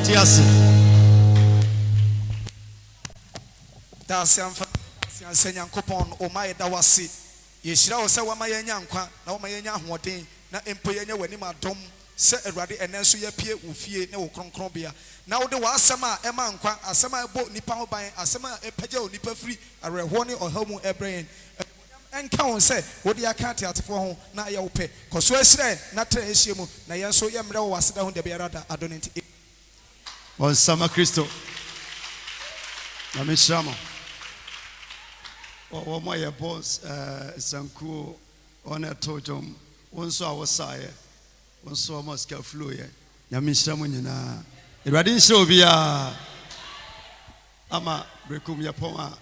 Yetiasi. That's Nyankopon o my dawasi. Yeshira o se wa maye nyankwa na wo maye nya ahoden na empo ye nya wani madom se awurade enenso ye pie wo fie na wo kronkron bia na wo de wa asema e ma nkwa asema ebo nipa ho ban asema epagya o nipa firi areho ne ohamu ebrain enka won se wo de akate atefo ho na ye wo pe koso esire na tra ehie mu na ye nso ye mre wo waseda ho de bia rada adonenti On Sama Christo. Namishamo. Oh, my boss, Sanku, on a totem, one saw was sire, one saw Moscow flew. Yamishamunina. It radin show via Ama Brekum Yapoma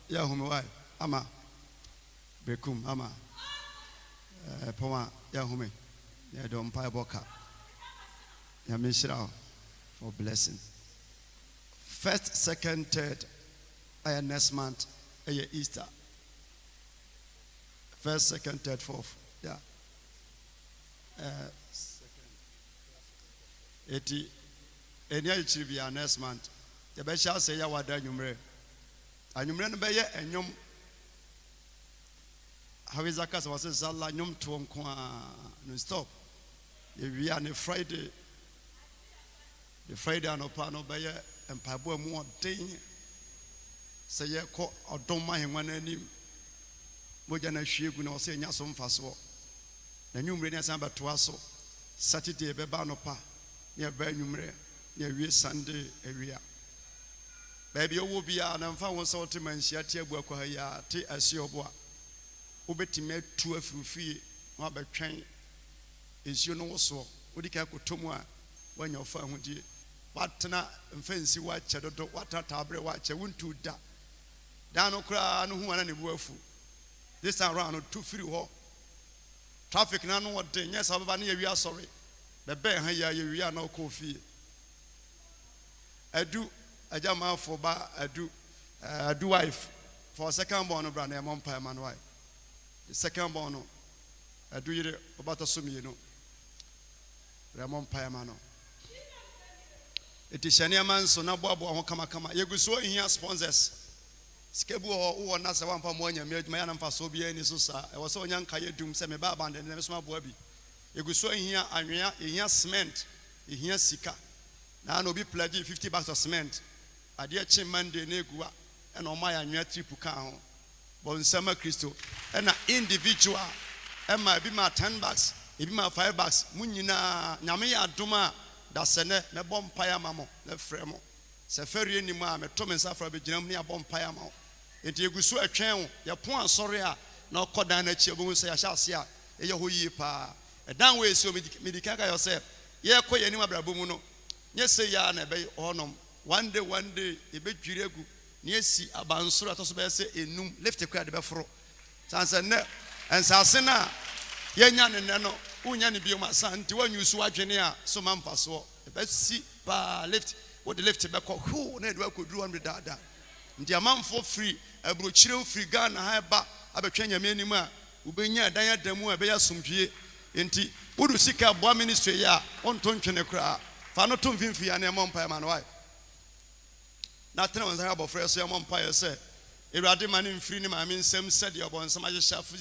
Yahumai. Ama Brekum Ama Poma Yahume. Yadom Pai Boka. Yamishra for blessing. First, second, third, next month, Easter. First, second, third, fourth. Yeah. Second. Any other next month. The best shall say, "Ya wada numre." And numre no beye enyom. How is that? Cause was zalla nyom tuom kwa no stop. We are on Friday. The Friday and Opano beye and Pabua more ding. Say, "Ya call or don't mind one any." Mojana Shigu no say Yasom Faso. The new Radiant Samba Tuaso, Saturday Bebanopa, near Benumre, near Sunday area. Baby, you will be an unfound sortiment, Shatia Buakoya, T. Asioboa. Ubetime 2 free, not by train. Is you know so. Would you care to when you're found with you? What na fancy watch, what a tabre watch, I wouldn't do that. Down okra, no one any worthful. This time around, 2 free walk. Traffic, none what day. Yes, we are sorry. The bear here, we are no coffee. I do a jama for bar, I do wife for a second born brand, a umpire man wife. The second born, I do it about a sum, you know. Ramon Payamano. It is Shania man, so now Bobo and Kama. You go so in here sponsors. Skebu or Nasa one for one, made my anam for Sobia and Susa. I was so young, Kaya Doom, Semi Baba, and then small Bobby. You go so in here, and here cement, in here Sika. Now no be pledging $50 of cement. I dear Chim Monday, Negua, and on my annual trip to Cao. Bon Summer Christo, and an individual, and my be my $10, it be my $5. Munina, Namia Duma, that's a net, me bomb payamamo, le fremo. Safari any ma, me Tom and Safra be Germany a bomb payamo. It you go so a chain, your point sorry, no cod down at you, say I shall see a yahui pa. A down way so medicaka yourself. Ye quay any brabumuno. Yes, say ya nebe honum. One day, a bit juregu. Yes, a bansura to say a num left a crowd before. Sans and Sasena, Yanyan and Nano, Unyani be my son, to one you swagenia, so man pass war. The best see pa lift what the left back who network could do on the dada. The amount for free, a brochero free gun, a high back, a betrain your minima, Ubenia, Dia Demo, a bear sumpie, inti, Udu Sika, one ministry, ya, on Tonkin a cra, Fanotum Vinfi and a mumpire man wife. Nothing was about first year umpire said. A radiman in free, I mean, some said your bones, some other shaft.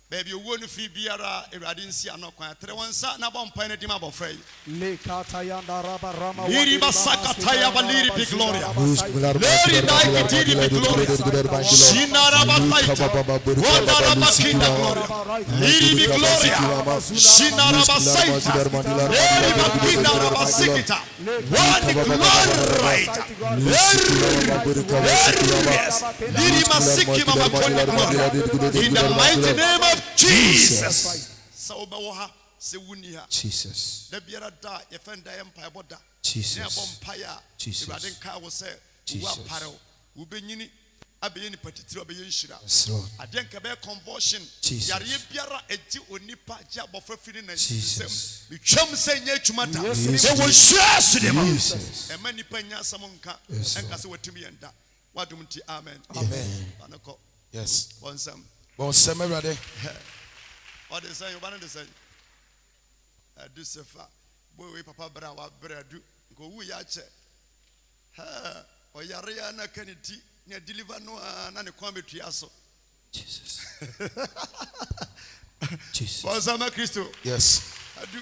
Baby, you won't free Biara, a radinsia no quite. One sat now on Pine Dimabo Frey. Lekatayanda Raba Rama Liri Basakataya Baliri Bigloria. Liri Daikiti Bigloria. Shinarabaita. Wandarabakinda Gloria. Liri Bigloria. Shinarabasaita. Liri Bakinda Rabasikita. One Glorita. Liri Masiki Mamakonia Gloria. In the mighty name of Jesus. Saubawaha, Sewunia. Jesus. The Biara da, your friend Empire Boda. Jesus. Near Jesus. Radin Car was said, Waparo, Ubenini, Abiani Petitro Shira. I didn't have a convulsion. Jesus. Biara, a Jew or Nipa Jab of Refinin. Jesus. You chum say Yachumata. They will share to them. Jesus. And many penya Samonka and Casawa to me and that. What do you amen? Amen. Yes. One some. Bon, summer ready. Or the same, one of the same. Do so far. Boy, Papa Brawa, Bradu, Go we yache. Ha, or Yariana Kennedy, near deliver no and a kwame triaso. Jesus. For Sama Christo. Yes. I do.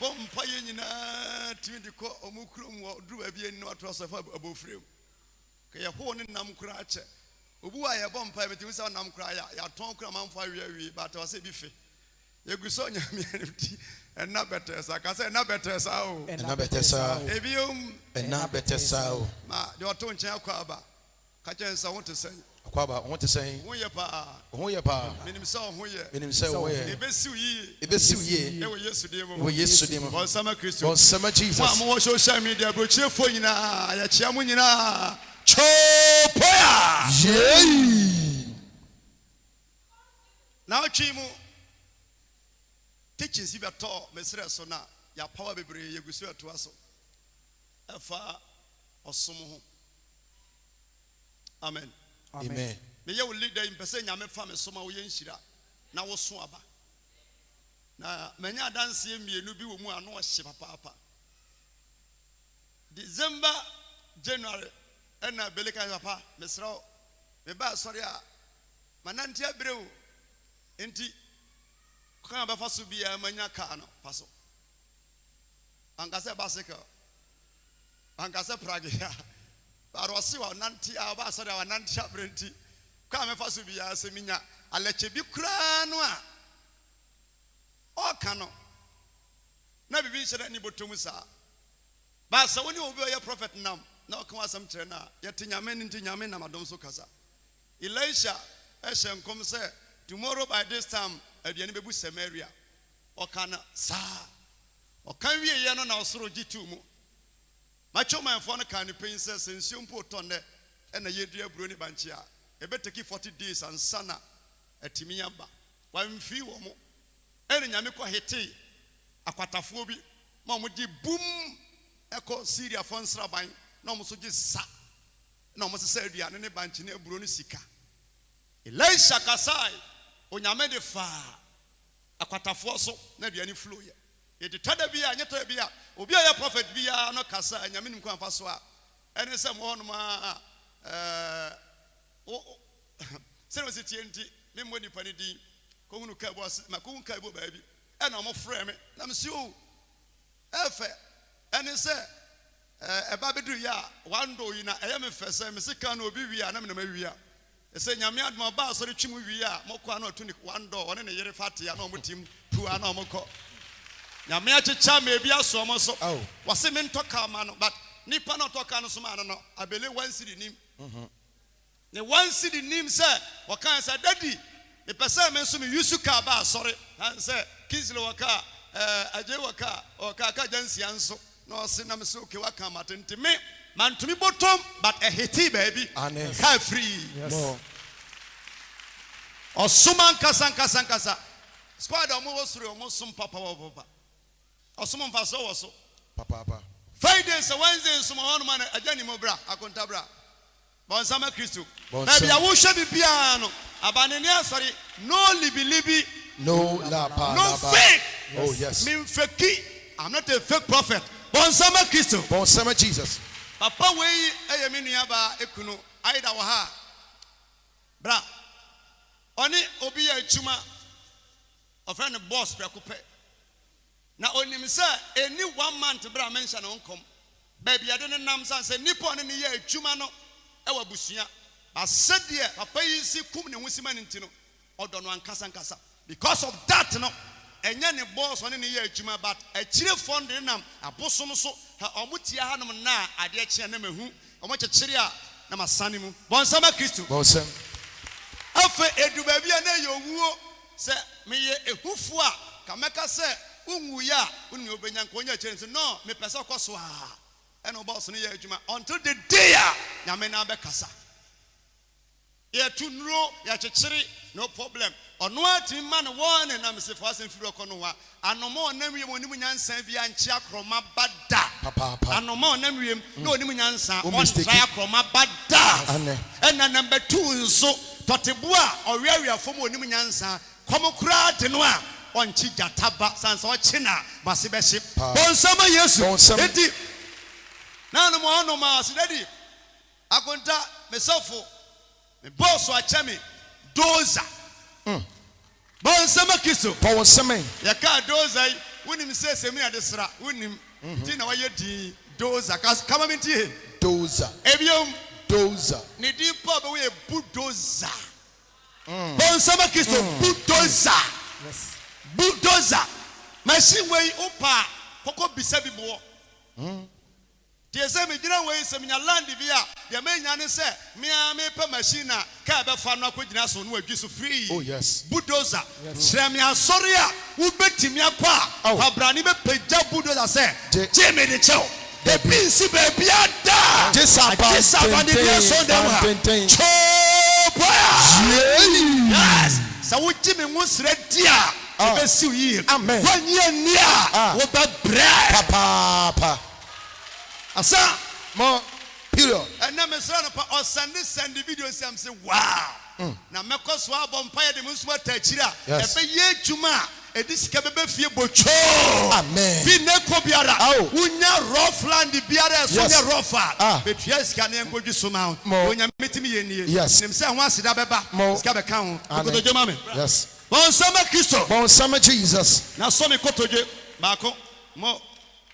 Bomb paying Timothy or Mukrum or drew a bien not was above frame. Kaya horn in Nam Crache. Ubuaya bomb payment to Nam Craya, ya tonk among 5 years, but I was a biffy. You go so and not better, as I can say, not better, so And not better, sir. Evium And not better, sir. Ma, you are talking Quaba. Catching, I want to say. Quaba, I want to say, Who your pa, who your pa, minim so who ye, in himself, where the best ye, it is ye, they were yesterday, we yesterday, or summer Christian, or summer Jesus. more social media, but cheerful in a Chiamunina, Chopoya. Yay! Now, Chimu teaching Sibato, Messra Sona, ya power be brave, you go to us. A far or some. Amen. Amen. Me ye will lead in person yame family soma wo yenshira na wo so aba na manya dance ye mienu bi wo mu ano hye papa December January na beleka papa mesra me ba sorry a manantia brew enti kan ba faso bia manya ka no faso angase basika angase pragia Barosi wa nanti aba sorry wa nanti abrenti kwa me faso bia seminya aleche bi kura no a o kano na bibi hye ni botom sa ba sa woni obi oye prophet nam na o kan asam kire na yete nyame nti nyame na madom so kasa Elisha ehye nkom se tomorrow by this time aduane bebu Samaria o kana sa o kan wie ye no na osoro gitu mu macho man for no kan princess nsuo mpo tonde na yedua buro ni banchi a ebe take 40 days and sana atimi aba wamfi wo mo ene nyame ko hete akwatafo bi ma mo di boom eko Syria fo nsraban na mo so gi sa na mo se sa aduane ne banchi ne buro ni sika Elisha kasai onyame de fa akwatafo so na aduane flow ye yedi tada bia nyeta bia obi aye prophet bia no kasa nyame nim kwan fa so a ene se mo no ma se no se tienti me mo nipa ni din ko hunu ka bo ma ko hunu ka bo ba bi ena mo frɛ me na me si o efe ene se e ba bedu ya wando yi na eye me fese me sika na obi wi a na me na ma wi a ese nyame adoma ba so re twim wi a mo kwa na otu ni wando one ne yere fate ya na mo tim pu a na mo kɔ nyame achicha me bia so mo so wase me ntoka ma no but nipa na toka no so ma no abele one city nim ne one city nim say wakan say daddy me pese me so me yusu ka ba sorry han say kizle waka aje waka o ka jansia nso no se na me so ke waka matente me man to me bottom but a hiti baby ka free yes o suman kasa squad o mo wosuru o mo sum papa Osumon faso waso. Papa. Friday so Wednesday so mo man ajani mo bra akonta bra. Bon sama Christo. Baby I wo hwe bibia no. Abanene asori no libi. No la pa. No fake. Oh yes. Me fake. I'm not a fake prophet. Bon sama Christo. Bon sama Jesus. Papa we eye me nua ba ekunu aida wo ha. Bra. Oni obi ya chuma. Ofrene boss prekope. Na onim say any 1 month bra mention on come baby ade ne nam san say nipo ne ye adwuma no e wa busua asede papa yi si kum ne husima ne ntino odo no ankasa because of that no enye ne boss one ne ye adwuma but a chire fund ne nam abosom so omutia hanom na ade a chire na mahu omo chechire a na masane mu bonsama Kristo bonsam afa edu ba bia na ye owuo say me ye ehufu a kameka say ungu ya unu obenya nkonya chense no me pesa koso a eno boss no ya adwuma until the day nyame na be kasa ya tunro ya chechiri no problem ono ati man one na me se for asen firi okono wa anomo onam wiem onim nyansa bia nchi akroma bada papa anomo onam wiem no onim nyansa on try akroma bada ena number 2 nso totebo a owiawia fom onim nyansa komokura de no a onchi jataba sanso china masibeship bonsama Yesu eti na no mo no ma sidadi akonta mesofo me boss wa chemi doza bon sama kiso Paul Semen. ya ka doza wonim se semi adesra wonim ti na waye di doza kama minti Doza. ebiom Doza. ne di pa be we bulldozer bon sama kiso bulldozer bulldozer machine wey opa koko bisa bibo tie se me gina wey se me nya land bia ya me nya ne se me a me pa machine a ka be fa no akogina so no adwi so free. Oh yes. Bulldozer sre me asori a wo betimi akwa abrani be peja bulldozer se je me de chew the pinsi be bia da disabani bia so dem ha yes so wo ji me nwo sre dia be siw yi Amen. when ye near wo be bread Papa. asa More. Period. and na me sra no pa o send video sam say wow na mekọ so abọ mpa ye de musu atachira e Yes. be ye dwuma edi sika be fie bocho Amen. bi ne ko biara Oh. unya rough land biara so Yes. nya rough be tua sika ne enkodwi so ma Mo. onya metimi ye nie Yes. nim se ho asida beba Mo. sika be ka ho Amen. kotoje ma me Yes. bon sama Kristo Paul Semen Jesus. na so me kotoje baako mo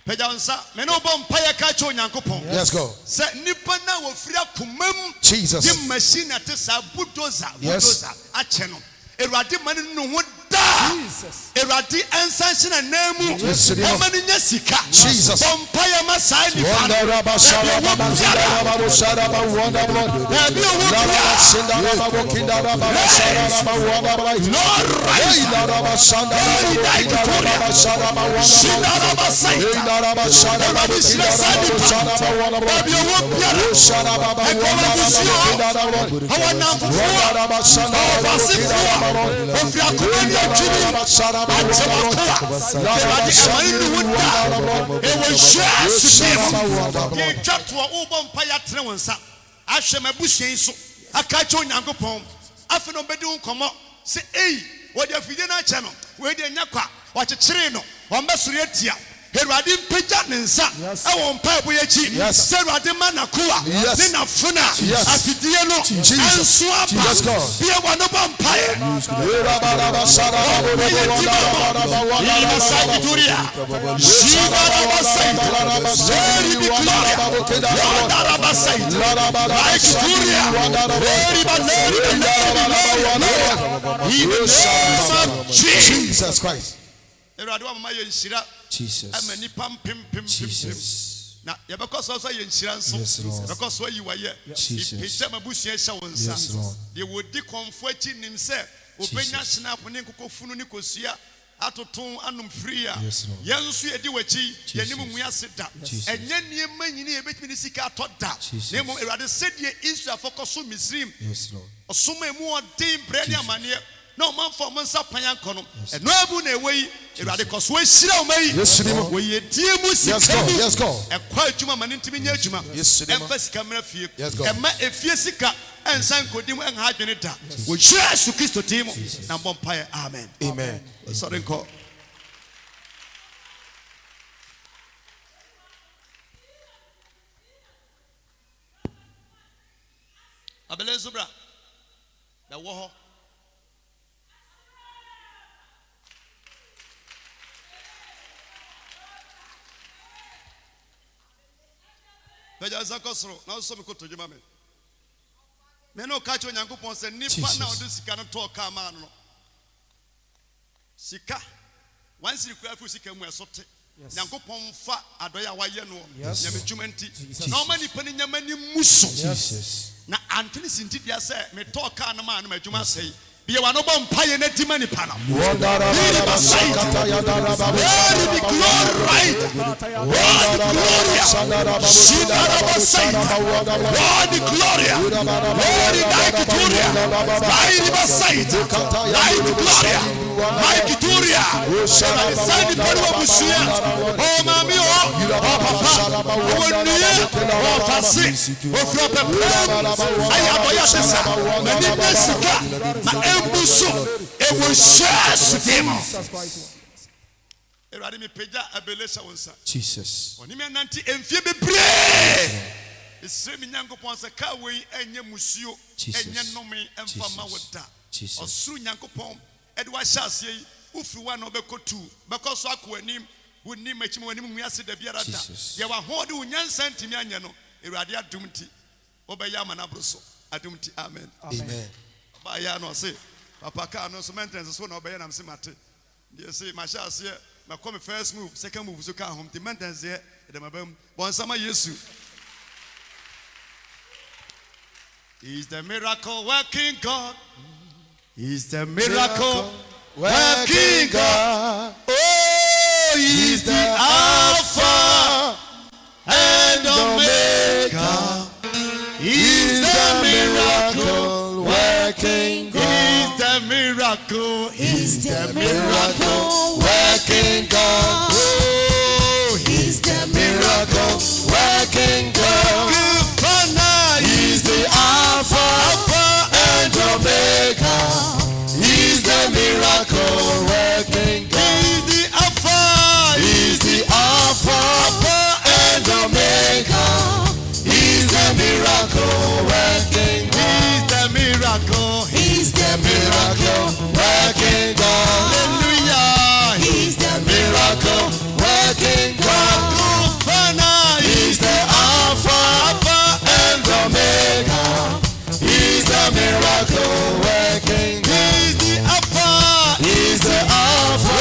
pejansa me no bom pa ye ka che onyankopon Let's go. se nipa na wo firi akomam Jesus. the machine at sa bulldozer Yes. ache no erade mani no ho da erade ensanse na namu Yes, Lord. o mani nya sika Jesus. bompa ya masai ni pa Wanda raba sharaba sharaba sharaba wanda Lord. ebi owo Raba shinda raba kinda raba sharaba wanda right. Lord Hey rise raba shanda raba kinda raba sharaba wanda. Shinda raba Hey saita raba sharaba kinda raba sharaba wanda. ebi owo biara Sharaba wanda kinda raba. awa na Wanda fufu raba shanda raba kinda raba. ofri akomani achiri Raba sharaba wanda. erade amani ni ho da ewo hwa sutem ye twato wo mpa ya tene wonsa ahwe mabusuan so aka che onyankopon afi no bedi nkomo se ei wo de afide na che no we de nya kwa wa kyekyere no o mbesori atia Erade mpagya ne nsa ɛwɔ mpaebɔ akyi sɛ Erade ma nakoa ne nafona afidie no ɛnso aba bia wɔ no bɔ mpaeɛ Jesus Christ. Erade wa mama yɛ nhyira Jesus. ama nipa mpem na yɛbɛkɔ so yɛ nhyira nso yɛbɛkɔ so yi wayɛ ipagya mabusua hyɛ wo nsa deɛ wɔdi kɔmfo akyi nim sɛ obɛnya snap ne nkokɔfunu ne kosua atoto anom free a yɛn nso yɛdi w'akyi yɛnim nwe ase da ɛnyɛ nneɛma nyini yɛbɛtumi ne sika atɔ da na mmom Awurade sɛdeɛ Israelfo kɔ so Misrim ɔsoma emu ɔden brɛ ne amanneɛ no man for monsa panyanko no no abu na ewe Awurade kɔ so ahyira o mai wo ye die mu sika mu Yes go. ɛkɔ adwuma ma ne ntimi nya adwuma ɛmfa sika mra fie ɛma efie sika ɛnsan kodi mu ɛnha adwene da wo Yesu Kristo tim na mbɔ mpae amen Amen. sorry nko abele zubra na wo ho Beja zakosro na so me kotoje ma me. Me no ka che Onyankopon se nipa na odo sika no to ka ma no. Sika wan siri kwa fu sika mu esote. Onyankopon fa adoya waye no nyame dwuma nti. Na o ma nipa ni nyama ni muso. Na antini sinti dia se me to ka no ma no adwuma sei. Be wa no bom paye na di mani pa no. Embuso, it will share them. Erade me peja abelesha wonsa. Jesus. Onime nanti emfie bebre. Esre mi Nyankopon se ka wei enye musuo, enye nome emfama woda. Osuru Nyankopon ede wa hyase yi, ufiri wa na obekotu, bekoso akoanim, woni machim woni mu ase da biara da. Ye wa hode unyansa ntimi anye no, Erade adumti. Obeya manabroso. Adumti amen. Amen. Ba ya no say, papa ka no so maintenance so na obeya na mse mate. They say my hyase here, my come first move, second move so ka home, the maintenance here, e dem abam. Bon sama Yesu. He's the miracle working God. He's the miracle working God. Oh, he's the Alpha and Omega. He's the miracle working God. He's the miracle. He's the miracle working God. Oh, he's the miracle working God. He's the Alpha and Omega. He's the miracle working God. He's the Alpha. He's the Alpha and Omega. He's the miracle working God. He's the miracle. He's the miracle working God. Hallelujah. He's the miracle working God. He's the Alpha and Omega. He's the miracle working God. He's the Alpha. He's the Alpha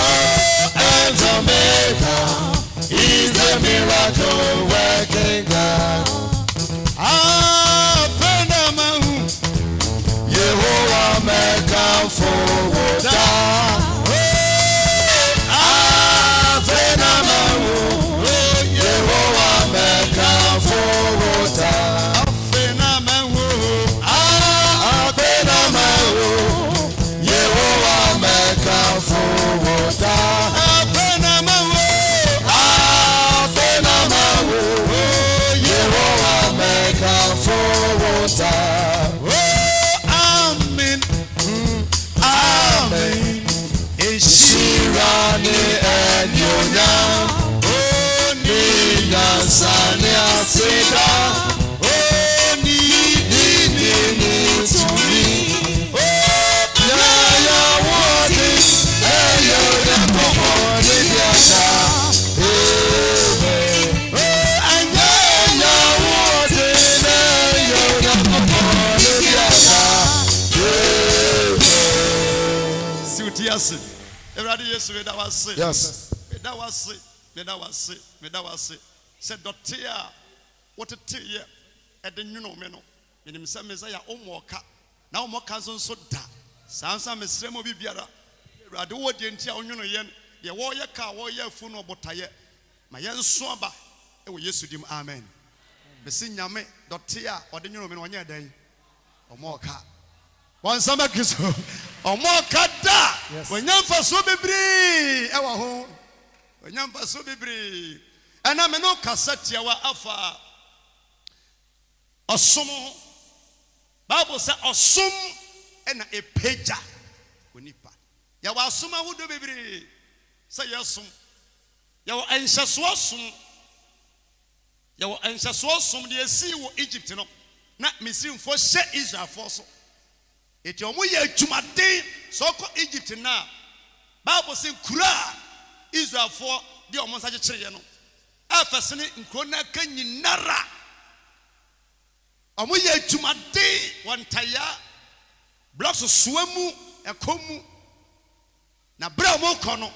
and Omega. He's the miracle working God. Yehovah make a forward. Yehovah make a forward. Yehovah make a forward. Yehovah make a forward. Amen. Amen. Ishirani enyona. Oh, ni nasani asida. Oh, ni tumi. Yes. Said Dotia, what a tear at the new meno. In himself, Messiah, Omoka. Now, Mokazon so da. Sansa Messemo Bibiara. Radu, the entire union yen, the warrior car, warrior funo botaye. My young swamba. Oh, yes, to him, amen. The senior me, Dotia, or the new woman on your day. Omoka. One summer kiss. Omoka da. When young for so be bree. Our home. When young for so be bree. And I'm no cassette yawa afa. Osumo. Bible says osum and a pager. Winipa. Yawa asuma who do be say yasum. Yawa anshaswasum. Yawa anshaswasum the sea Egypt no. Na misim for she Israel for so. It yomu ye jumade so ko Egypt na. Bible says kura Israel for the almost such a chire no. Afasene nkona kanyinara. Omo ye jumade wantaya blocks suamu ekomu na bra mo kono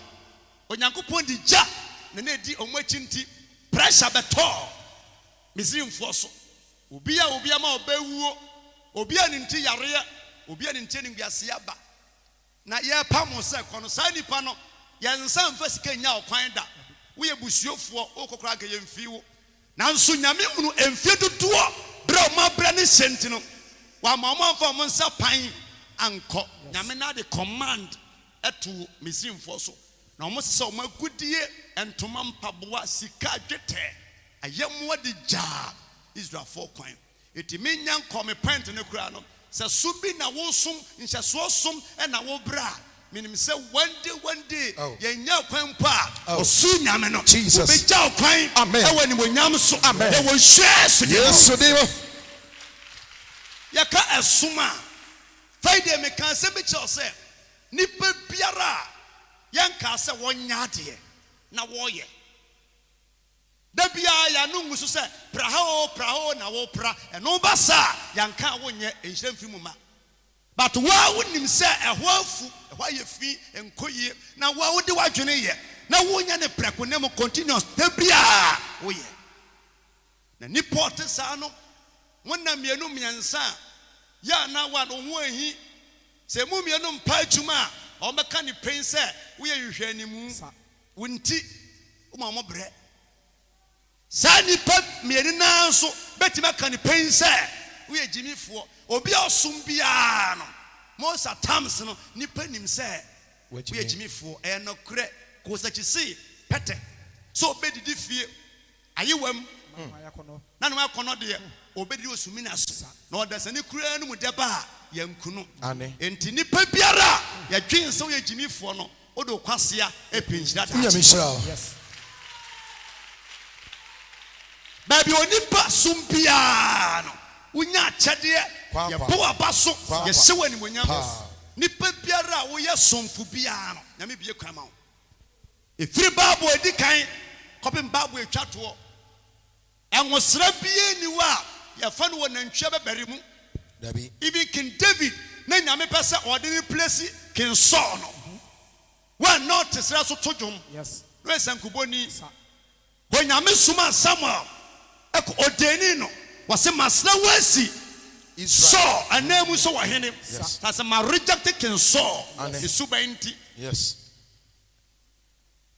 onyankopon di ja na na di omo achinti pressure beto misimfo so obia ma obewuo obia ni nti yare obia ni nti ni gwiase aba na ye pamo se kono sa nipa no ye nsa mfa sika nya okwan da wo ye busuofo okokora ga ye mfiwo nanso nyame hunu emfie dodo bra ma bra ne sentino wa ma mfa mo nsa pan anko nyame na the command eto misimfo so na omo se o magudie entoma mpaboa sika dwete ayemwa de ja Israel for kwan etimi nyan come pant ne kura no se subi na wo sum nhyeso sum e na wo bra meaning say one day Oh. yenya kwan pa Oh. osu nyame no Jesus. obeja kwan Amen. e woni monyam so Amen. e won hwe so Yes, so they yaka esuma faide me kan se be che say nipa biara yanka se wonya de na woye da bia ya no ngusu se praho na wo pra eno ba sa yanka wonye enhyem fi mu ma but wa wonim se eho afu eho ayefi enkoye na wa wode wadwene ye na wonya ne preko ne mo continuous da bia woye na ni port sa no wonna mienu miensa ya na wa no ho ahi se mu mienu mpa adwuma o meka ni pen se wo ye hwehwe ni mu wonti o ma mo bre sa ni pa mienu na so betima ka ni pen se wo ye jimifo obi osum bia no most at times no ni pa nim se wo ye jimifo e no kre ko sa chisi pete so be didi fie ayewam na no akono de obedi osumi na so na odasani kura no mu deba yankunu enti nipa biara ya dwen se wo ye jimifo no odo kwasea epinhyira da yes. Baby onipa sumpia no unya chede ye bo abaso ye sewa ni monyam nipa biara wo ye somfu bia no nyame bie kwama wo efiri babo edikan kopim babo etwato enwosra bie ni wa ye fa no nantwa bebere mu Dabi. even King David na nyame pese ordinary place King Saul no one not sra so tojom Yes. no esankuboni when nyame suma Samuel eko odeni no wase masna wasi Saul anemu so wahene that's a rejected King Saul isubainti Yes.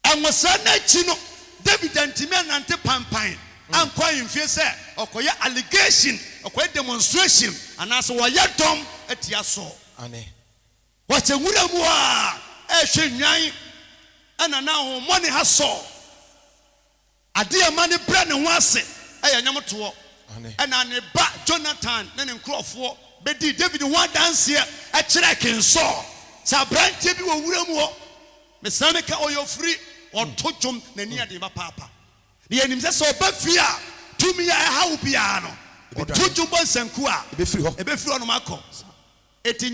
and was na chi no David antime nante pampan ankwa imfie se okoye allegation okoye demonstration anaso woye dom atia Saul Ane. wache nwura mu a ehwe nwan ana na ho money ha Saul ade amane bra ne ho ase aya nyamto ana ne ba Jonathan na ne nkrofo bedi David ho adanse e kire King Saul sa branche bi wo wura mu ho mesame ka oyo free otojom na ni ade ba papa ne anim se so ba fia tumi ya ha wo bia no otojom bo nsanku a Ebe free no makọ eti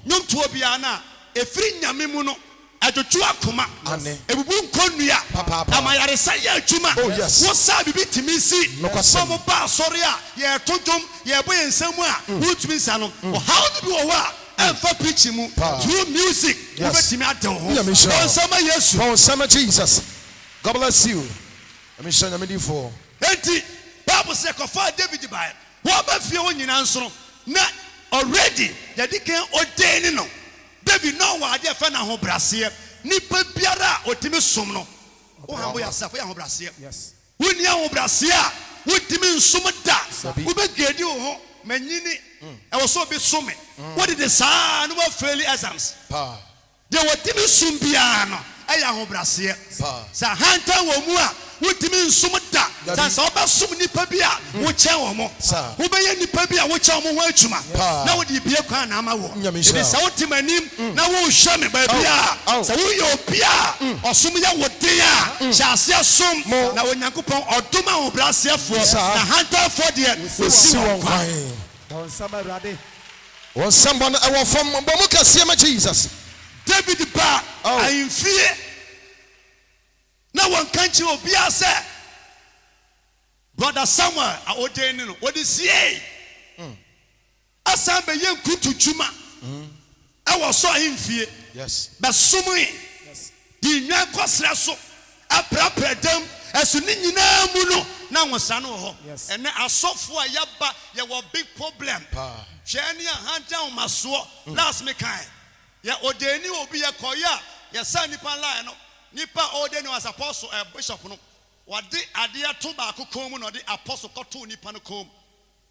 nyomto bia na efiri nyame mu no ajoju akoma ebubu nkonnua amayaresa ya adwuma wo sa bibi timisi so mo ba sori a ye tojom ye boye nsam a wutumi nsa no how do you wa emfa preach mu through music wo betimi ade ho onsama Yesu onsama Jesus. God bless you. Let me show you for enti Bible say kofa David bai wo ba fie wo nyina nso na already yadikan odeni no David no wa ade fa na ho brase nipa biara otimi som no wo hambo ya safo ya ho brase Yes. woni ya ho brase a wotimi nsom da wo be gedi wo ho manyini e wo so be some what did the son no fail exams de wotimi som bia no aya ho brase sa hanta wo mu a wotimi nsom da sa oba som nipa bia wo chen wo mo wo be ye nipa bia wo chen wo ho adwuma na wo di bia kwa na ama wo e sa wotimanim na wo hwe me ba bia sa wo yo bia osom ya woden a hyase som na onyankopon odoma ho braseafo na hanta for de wo si won kwan Onsama rade. onsamba na ewo fam bomu kase ma Jesus. David ba ayimfie na won kanchi obi ase brother Samuel a odeni no wodi sie asan be ye nkutu djuma e wo so ayimfie Yes. be sumui di nwa kwasra so aprapredam esu ni nyina mu no na wonsa no ho ene asofo a yaba ye wo big problem hwe ne hanta o maso last me kan ya odeni obi ye koya ya sa nipa line no nipa odeni was apostle bishop no wade ade ato ba akoko mu no de apostle koto nipa no kom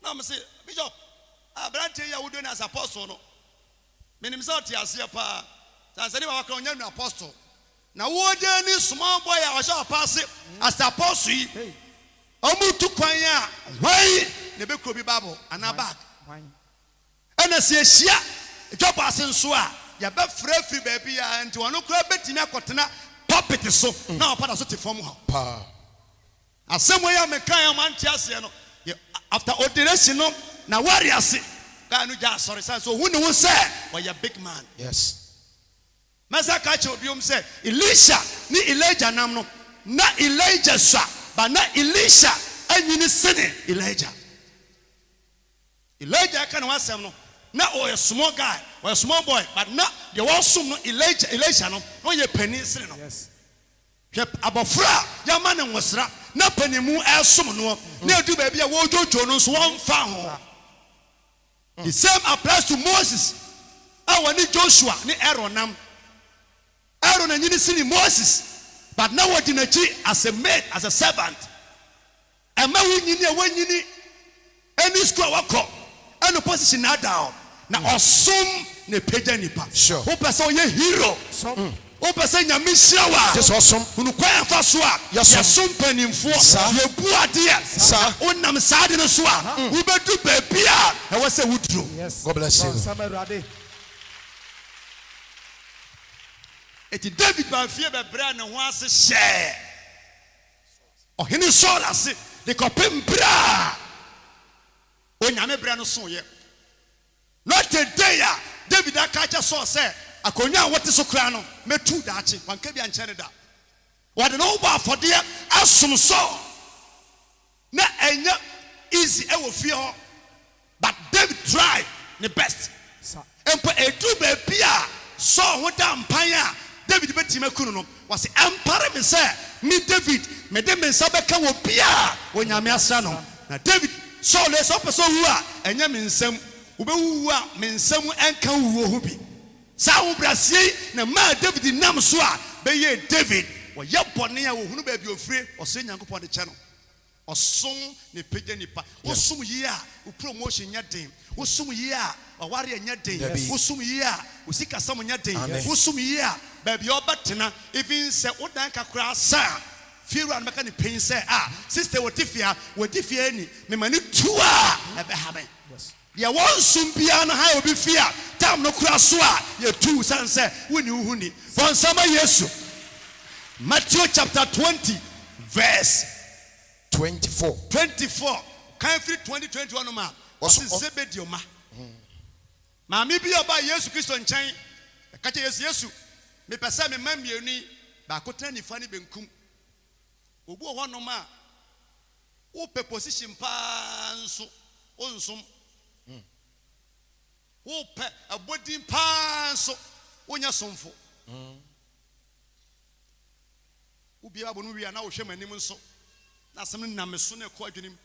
na me say bishop abrante ya wodeni as apostle no menim say otiase pa sansani ba ka onya nu apostle na wodeni small boy a washa pass as apostle yi omutu kwan a wai ne be ko bi bible ana bag ana se ehia job asenso a yɛbɛfrɛ fi baabi a nti wɔno kora bɛtumi akɔtena puppet so na ɔpada so te fam hɔ Pa. asɛm wɔ yɛ mekan a mante aseɛ no after ordination no na wari ase guy no gya asɔre sane so ohu ne ho sɛ ɔyɛ big man Yes. mɛsɛ ka kyerɛ obiom sɛ Elisha ne Elijah nam no na Elijah sua but na Elisha anyini sene Elijah aka ne ho asɛm no na ɔyɛ small guy ɔyɛ small boy but na deɛ wɔsom no Elisha no na ɔyɛ panin sene no Yes. hwɛ abɔfra a yɛama ne nwosra na panimu ɛsom no na edu baabi a wɔdwodwo no nso wɔmfa ho the same applies to Moses a wɔne Joshua ne Aaron nam Aaron anyini sini Moses but na wɔdi n'akyi as a maid as a servant ɛma wo nyini a wɔnyini any school a wɔkɔ ɛno position na ada na ɔsom ne pagya nipa Sure. wopɛ sɛ ɔyɛ hero wopɛ sɛ nyame hyira wa Just awesome. hunu kwan afa so a Yes, yɛsom mpanimfoɔ Sir. yɛbu adeɛ Sir. na wonam saa de no so a wobɛdu baabi a ɛwɔ sɛ woduro Yes. God bless you. Nsɛm Awurade. eti David bamfie bɛbrɛ a ne ho ase hyɛɛ ɔhene Saul ase de kɔpem berɛ a onyame berɛ no soyɛ not a day a David aka kyɛ Saul sɛ akonnwa a wɔte so koraa no mɛtu daakye wanka bi ankyɛ ne da wɔde ne ho bɔ afɔdeɛ asom Saul na ɛnyɛ easy ɛwɔ fie hɔ but David tried ne best Sa. mpo edu baabi a Saul ho da mpan a David bɛtumi akunu no wɔse ɛmpare me sɛ me David mede me nsa bɛka wɔ bia onyame asra no na David Saul sɛ ɔpɛ sɛ ɔwu a ɛnyɛ me nsɛm wobɛwu a me nsɛm ɛnka wuo ho bi saa wo brasie na maa David nam so a bɛyɛ David wɔyɛ bɔne a wɔhunu baabi ofire ɔsɛ Nyankopɔn de kyɛ no ɔsom ne pagya nipa wosom yie a wo promotion nyɛ den wosom yie a ɔware nyɛ den Dabi. wosom yie a wo sikasɛm nyɛ den Amen. wosom yie a baabi a ɔbɛtena even sɛ wodan kakra sa a fiewura no bɛka ne panyin sɛ sister wɔte fie a wɔdi fie ani mema ne tu a ɛbɛha me deɛ wɔnsom biara no ha obi fie a tam no kora so a yɛtu sane sɛ wonni wo ho ni bɔnsɛma Yesu Matthew chapter 20 verse 24. 24 kan firi 2021 ma Ɔso- ɔse Zebedeo ma maame bi a ɔbaa Yesu Kristo nkyɛn ɛka kyerɛ Yesu mepɛ sɛ me ma mmienu yi baako tena nifa ne benkum obi wɔ hɔnom a wopɛ position paa nso wonsom wopɛ abɔdin paa nso wonyɛ somfo wobia abɔ no wie a na wohwɛ m'anim nso na asɛm no nam me so na ɛkɔ adwenem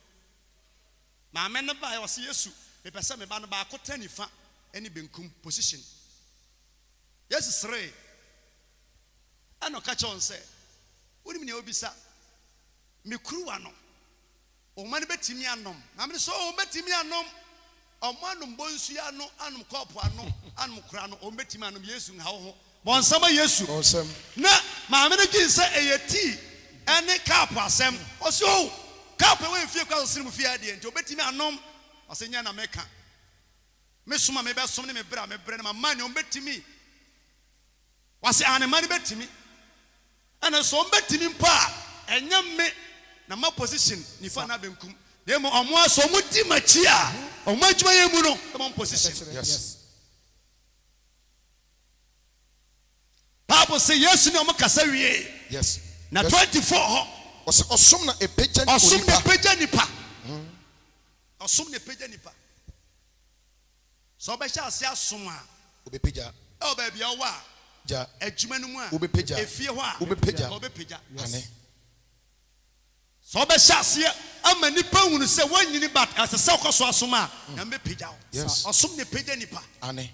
maame no baa ɔse Yesu mepɛ sɛ me ba no baako tena nifa ne benkum position Yesu seree ɛna ɔka kyerɛ wɔn sɛ wonim nea wobisa me kuruwa no ɔma no bɛtumi anom maame no sɛ ɔmbɛtumi anom ɔmo anom bɔnsu ano anom kɔɔpo ano anom kora no ɔmbɛtumi anom Yesu nha wo ho bɔnsɛma Yesu Awesome. na maame no gye sɛ ɛyɛ tii ɛne kaapo asɛm ɔse o kaapo ɛwɔ mfie kwa sosene mu fie adeɛ nti ɔbɛtumi anom ɔse nyɛ na meka mesom a mebɛsom ne mebrɛ a mebrɛ no mama ne ɔmbɛtumi wɔse anema no bɛtumi ɛna sɛ ɔmbɛtumi mpo a ɛnyɛ me na ma position nifa na benkum na emu ɔmo aso ɔmo di makyi a ɔmo adwuma yɛ mu no ɔmo position Yes. Bible say Yesu ne ɔmo kasa wie Yes. na Yes. 24 hɔ Ɔsɛ ɔsom na epagya ni ɔsom ne onipa. pagya nipa ɔsom ne pagya nipa sɛ ɔbɛhyɛ ase asom a Obepagya. ɛwɔ baabi a ɔwɔ a Ja. adwuma no mu a Wobɛpagya. efie hɔ a Wobɛpagya. ɔbɛpagya Ane. sɛ ɔbɛhyɛ aseɛ ama nipa hunu sɛ wɔnyini but ɛsɛ sɛ ɔkɔ so asom a na mbɛpagya wo Yes. ɔsom ne pagya nipa Ane.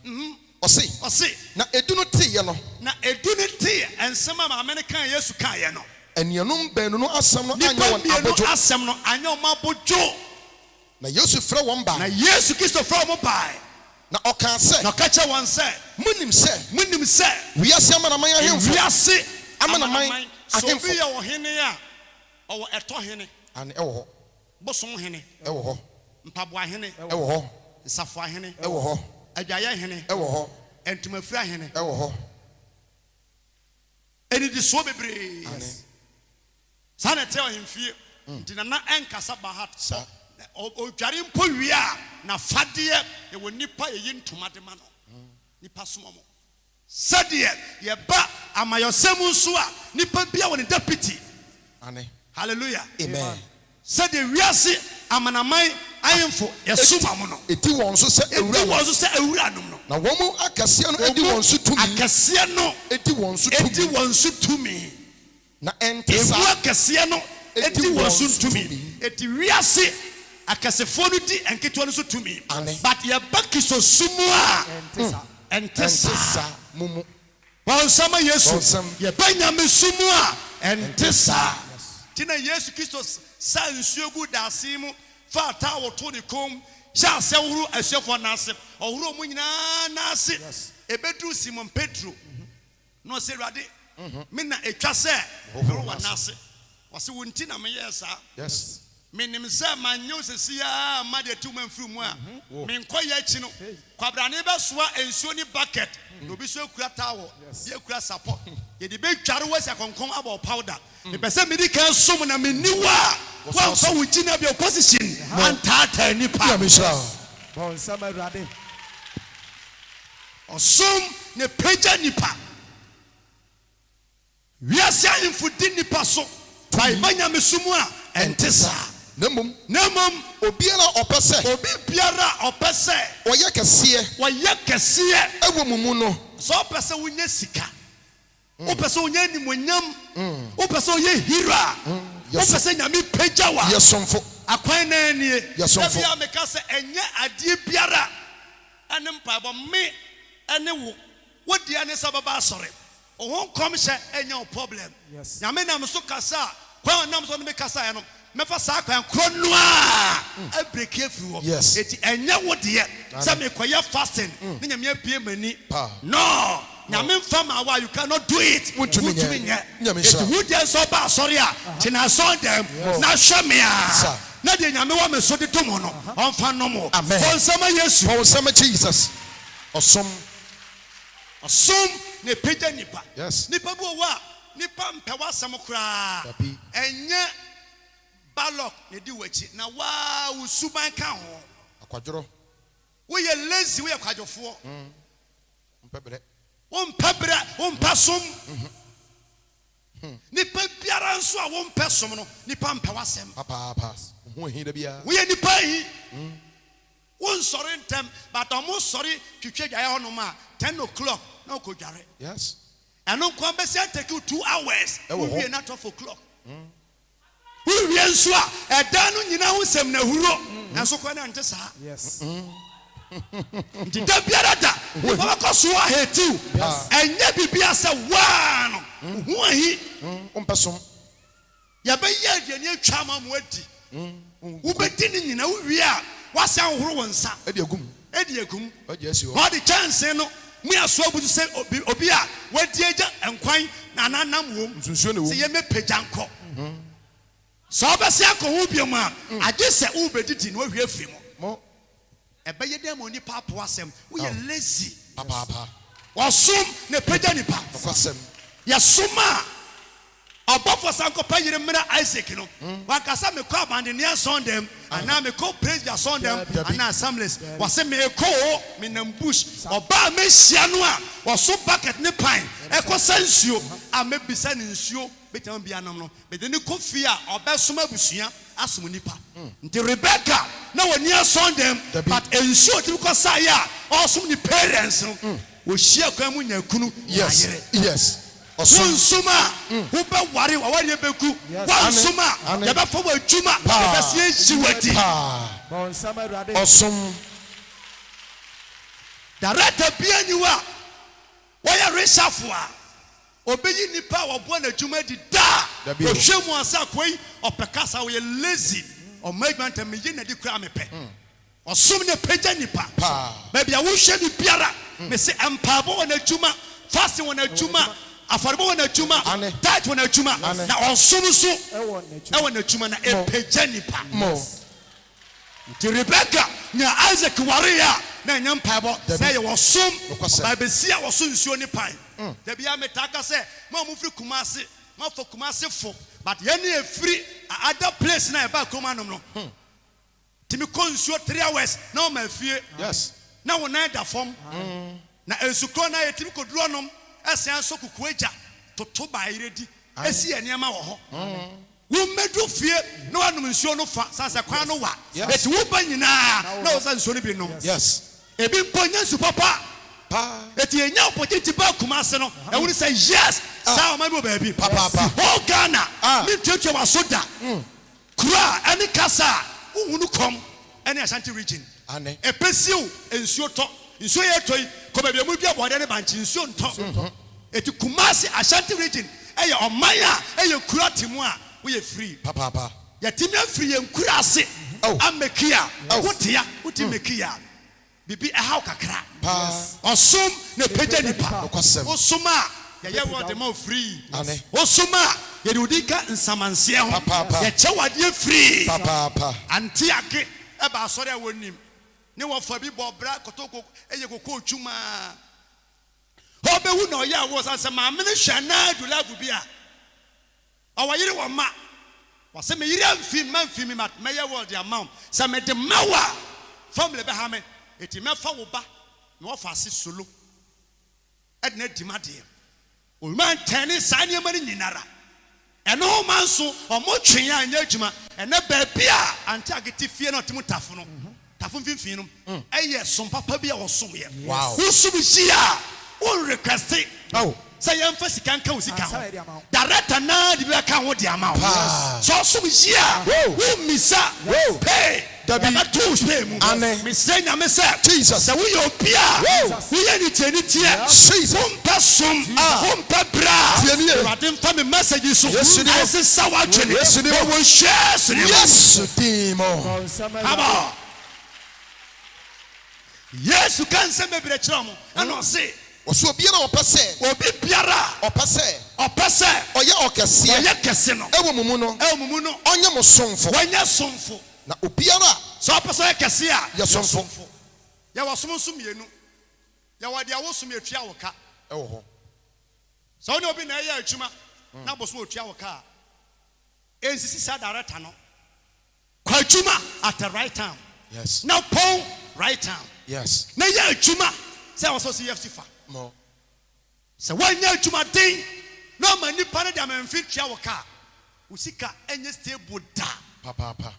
Ɔse ɔse na edu no teeɛ no na edu ne tee nsɛm a maame no kan Yesu kaeɛ no anuanom baanu no asɛm no nipa anyɛ wɔn mmienu abodwo asɛm no anyɛ ɔmo abodwo na Yesu frɛ wɔn na baa Yesu Kristo frɛ ɔmo bae na ɔkaa sɛ na ɔka kyerɛ wɔn sɛ monim sɛ monim sɛ wiase amanaman ahemfo wiase amanaman sɛ obi ahemfo yɛ ɔhene a ɔwɔ ɛtɔ hene ane ɛwɔ hɔ bosom hene ɛwɔ hɔ mpaboa hene ɛwɔ hɔ nsafo hene ɛwɔ hɔ adwaeɛ hene ɛwɔ hɔ entuma fira hene ɛwɔ hɔ eni di so bebre sana te o hemfie nti na enkasa bahat o dware mpo wi a na fade e wo nipa ye ntoma de ma no nipa somo mo sade ye ba amayosem nso a nipa bia wo ne deputy hallelujah amen sade wiase amanaman ayemfo yesuma mo no eti won so se ewura nom no na wo mu akase no edi won so tumi akase no edi won so tumi na entesa akase no edi won so tumi eti wiase akasefo no di enketo no so tumi but ye bakiso sumu a entesa mumu won sama yesu ye banyame sumu a entesa tina yesu Kristo sa nsuo gu dase mu fa ta woto ne kom sha se wuru asefo nase owuru mu nyina nase ebedu Simon Pedro no se rade me na etwa se owuru wa nase wase wonti na me yesa yes menim se manyo sesia ma de tu manfru mu a me nkoya chi no kwabrane be soa ensuo ni bucket no bi so kura tawo ye kura support ye de be tware wasi akonkon about powder me pese me di kan som na me niwa wa fa wuji na be opposition antata nipa ya misra bon sama rade osom ne peja nipa wiase ayemfo di nipa so bai banya mesumu a entesa nemum obiara opese oye kese ewo mumu no so opese wunya sika opese wunya nimonyam opese oye hira opese nyame pejawa yesomfo akwan na anie yesomfo bia meka se enye ade biara ane mpabo me ane wo dia ne sababa asore ohon kom hye enya problem nyame nam so kasa kwa nam so ne kasa ya no mefa sa kwan kronoa abreki afiwo eti enya wo de se me koye fasting ne nyame abie mani no nyame mfama wa you cannot do it wutumi nye eti wo de so ba asore a tina so dem na hwemea na de nyame wa me so de tomo no onfa no mo onsama Yesu onsama Jesus osom ne peja nipa nipa bu wa nipa mpewa asem kra enye balok ne di wachi na wa usuban ka ho akwadoro wo ye lazy wo ye kwadwofo mpebere wo mpasom nipa biara nso a wo mpesom no nipa mpewa asem papa ho hi da bia wo ye nipa hi wo nsori ntem but omo sori twetwe dwaye ho no ma 10 o'clock no ko dware yes and no come be say take you 2 hours we be na 12 o'clock we be nso a eda no nyina ho sem na huro na so kwa na nte sa yes nti da biara da we ko so a hetiu enye bibia se wa no ho ahi ompesom ya be ye de ne atwa ma mo adi wo bedi ni nyina wo wi a wasan horo wonsa edi agum oje asi ho the chance no me aso abudu se obi a wadi agya enkwan na nanam wom nsunsuo ne wom se ye me pejanko so obese akohu biom a age se wo bedidi no ahwe afi mo ebeye dem oni papo asem wo ye lazy papa osum ne peja nipa kwasem ya suma abofo sanko payire mena Isaac no wakasa me ko abande ne sondem ana me ko praise ya sondem ana assemblies wase me ko me nam bush oba me hia no a woso bucket ne pan ekosa nsuo a me bisa ne nsuo betam bia nam no be de ne kofi a obesoma busua asom nipa nti Rebecca na woni sondem but ensuo ti ko sa ya osom ni parents no wo hia kwa mu nyakunu yes Suma, who be worry, or what you be good. One suma, you be for a juma, awesome. Director bien you are. Why are resafua? Obeying the power of one a juma did da. The shame was a way or Pecasa, we lazy or make man to me in a decrame pen. Or soon a pejanipa. Maybe I will share the piara. May say, I'm pabo and a juma, fasting on a juma. Afarbo na chuma that one na chuma na onsunusu e wona chuma na epejanipa mo ti Rebecca nya Isaac warrior na nyam paibo say ye wosom Nokwasɛm. ba besi a woso nsuo ni pai da bia metaka say ma mu firi kumase ma fo kumase fo but ye ne efiri other place na e ba kuma nom no timi ko nsuo 3 hours na o ma fie Yes. na wo na da fom na ensuko na ye timi ko duro nom asian so kuku eja toto ba iredi esi enema wo ho wo medu fie na wanum nsuo no fa sansa kwan no wa eti wo ba nyina na wo san nsuo no bi nom Yes. ebi mponya nsu papa eti enya opportunity ba kumase no e woni say yes sa o ma bi ba bi Papa. o Ghana mi twetwe wa soda kura ani kasa uhunu kom ani Ashanti region Ane. epesiu ensuo to nsuo ye toyi ko ba bi mu bi abode ne banchi nsuo nto eti Kumasi Ashanti region eye omanya eye kura timu a we ye free Papa. yatimi free ye nkura ase amekia wotia woti mekia bibi ehaw kakra osom ne peja nipa Nokwasɛm. osoma ye word ma free Ane. osoma ye de odika nsamanse ho Papa. ye chewade free Papa. anti ake e ba asore a wonim ne wo fa bi bobra kotoko eye kokko twuma obewu na oye awo sanse ma me ne hwana dulagu bia awayire wo ma wase me yire amfi ma meye world the amount se me de mawa family be ha me eti me fa wo ba me wo fa ase solo e de na dimade o man tani sanye mari nyinara eno man so o mo twen anya adwuma ene ba bia anti ageti fie na otimu tafo no tafo mfimfin no eye som papa bia wo som ye Wow. wo som hia wo request say yam fa sika nka wo sika Ah, ho director na di be ka ho di ama wo so som hia wo misa hey Dabi. na to stay mu Ane. me say nya me say Jesus. say wo ye opia wo ye ni tieni tie Jesus. wo mpa som wo mpa bra Tieni ye. Radin fa me message so Yes, you do. I say sawa twene Yes, you do. wo share so Yes. Demo. come on yes you can say me bre kira mo and o say Oso biara opese. obi biara Opese. opese Oye okese. oye kese no Ewo mumu no. elmumu no Onye mo somfo. wanya somfo Na obiara so opese oye kese a Ye somfo. ya wasom so mienu ya wade a wosom etua wo ka ewo ho. so oni obi na eya adwuma na boso otua wo ka ensisi sa director no kwa adwuma at the right time Yes. na pon right time Yes. na ya adwuma say was so CFC fa Mo. se wanya adwuma den na ma nipa na da manfi tua wo ka usika enye stable da Papa.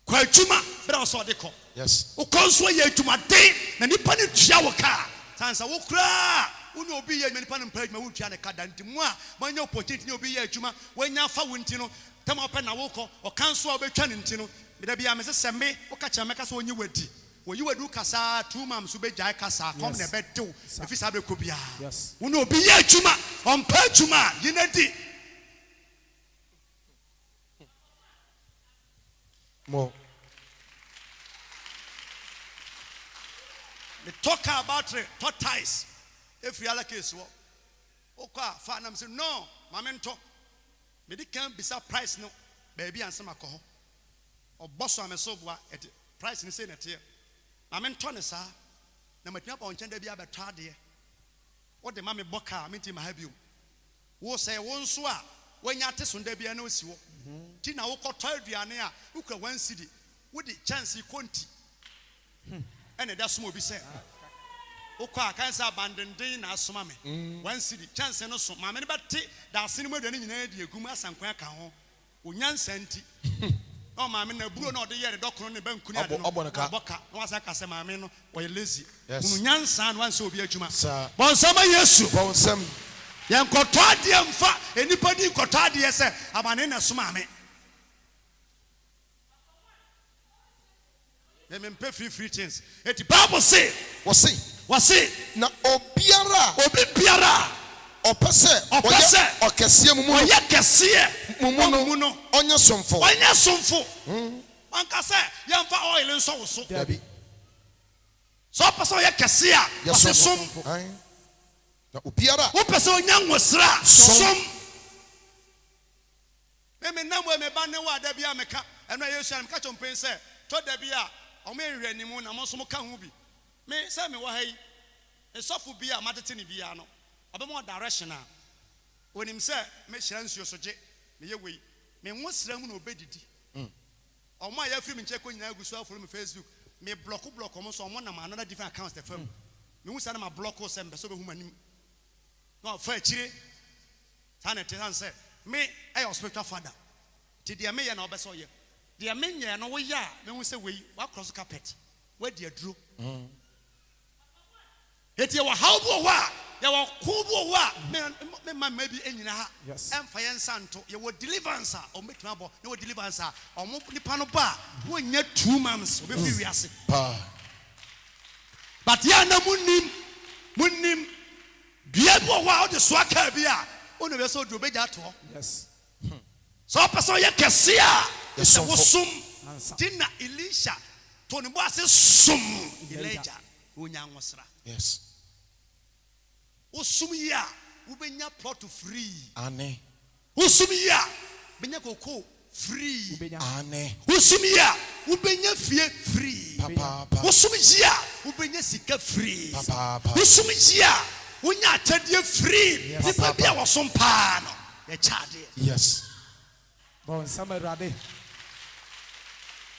kwa adwuma bra wo so de ko Yes. wo konso ya adwuma den na nipa ne tua wo ka sansa wo kura uni obi ye nipa ne mpa adwuma wo tua ne ka da ntimu a manya opportunity ne obi ye adwuma wanya fa wo ntino tema ope na wo ko o kanso a obetwa ne ntino bida bia me se me wo ka cha me ka so onyi wadi wo yi wadu kasa 2 months so be jai kasa kom ne be dew efi sa be ko bia uni obi ye adwuma on pa adwuma yinadi Mo. they talk about tortoise if you are case wo okwa fa na say no mamento me di kan bisa price no baby ansem akoho oboso ameso boa et price ni say na tie mamento ne sa na matua pa onchen da bia beto ade wo de mame boka menti ma ha biom wo say wo nso a wanya te so da bia na osi wo ti na wo koto aduane a ukwa 1 cedi wo di chance konti ene da somo bi say ukwa kan say abandenden na asoma me 1 cedi chance no so ma me ne bete da ase ne mu aduane nyina di egum asankwan aka ho onyansa nti no ma me na buro na ode yere dokono ne bankuni ade no boka no wasa ka say ma me no oye lazy onyansa no wansa obi adwuma bonsama yesu Bonsam. yen kotade mfa enipa di kotade se abane na soma me them pay free things it Bible say Wasi. Na obiara opese okese mumu. oye kese Mumu no. Onye somfo. anka say yen fa oil nso wo so Dabi. so pese oye kese a wase som Na obiara wo pese onya nwosra som me namu me ba ne wa da bia meka eno yesu am ka chompen say to da bia o me hwɛ ni mu na mo so mo ka ho bi me say me wa hai esofo bia matete ne bia no obemo direction a onim say me hira nsuo so je me ye wei me nwo sra mu na obedidi omo ya film nche ko nyina agusu aforo me Facebook me block omo so omo na another different accounts the film me hu say na ma block o sem be so be hu manim no fa chire sanete san say me I spiritual father ti dia me ye na obeso ye dia me nye no wo ya me hu say wei wa cross carpet wa dia duro eti wa how bo wa ya wa ku bo wa me ma maybe enyina ha emfa ye nsanto ye wo deliverance o make na bo ye wo deliverance o mo nipa no ba wo nya 2 months o be fi wiase but ya na munim bia bo wa o de so aka bia o no be so do be ja to yes so person ye kese a yes wo sum tina Elisha to ne bo ase sum Elijah onya nwosra yes Usumia, ubenya plot free. Ane. Usumia, benya koko free. Ane. Usumia, ubenya fie free. Papa. Usumia, ubenya sika free. Papa. Usumia, unya atadie free. Nipa bia wasompa no. Ye chade. Yes. Bon samarade.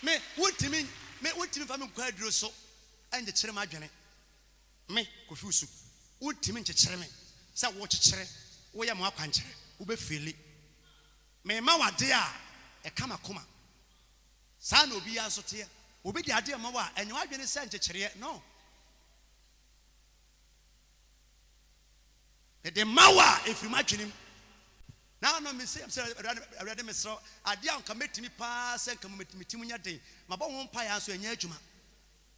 Me wontimi fa me kwa aduro so. Anje kire ma adwene. Me kofi usu. Ultimi nchekere me sa wo chekere wo ya mo akwankere wo be feli me ma wade a e kama koma sa na obi ya so te obi di ade ma wa enyo adwene sa nchekere no e de mawa efi ma dwenem na no me say ready me sro ade an ka metimi pa se nka metimi nya den ma bo ho mpa ya so enya adwuma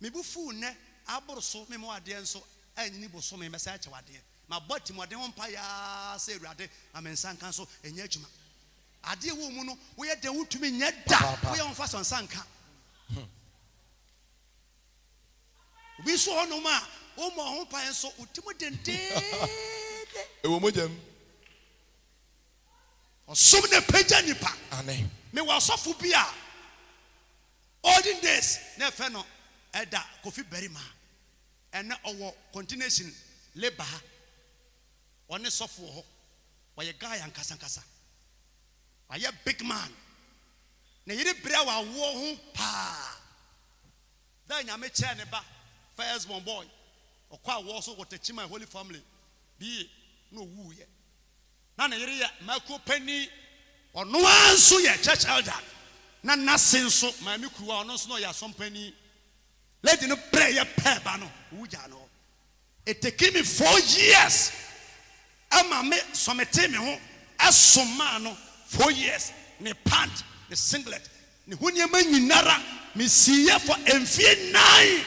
me bu fu ne aboro so me mo ade nso anyini bo so me mesa ache wade ma boti mo de ho mpa ya se urade amensan kan so enya adwuma ade wo mu no wo ye de wutumi nya da wo ye onfa so nsanka obi so hono ma o mo ho mpa enso utimo dende E wo mojam. Osum ne peja nipa Ane. me wa sofo bia olden days na fe no eda Kofi Berima and our continuation labor on a software why a guy and Kasankasa. I a big man. Na yiri brewa wo pa. Then I met Chaneba, first one boy, or quite was what the Chima Holy Family be no woo yet. Nana yiri Marco Penny or no one so ya church elder. Nana senso, my Miku or no snow ya some penny. Let you pray a pebano, Ujano. It took me 4 years. Ama me some time home as some man 4 years. Ne pant, the singlet, ne hunya man nara, me see ya for enfie 9.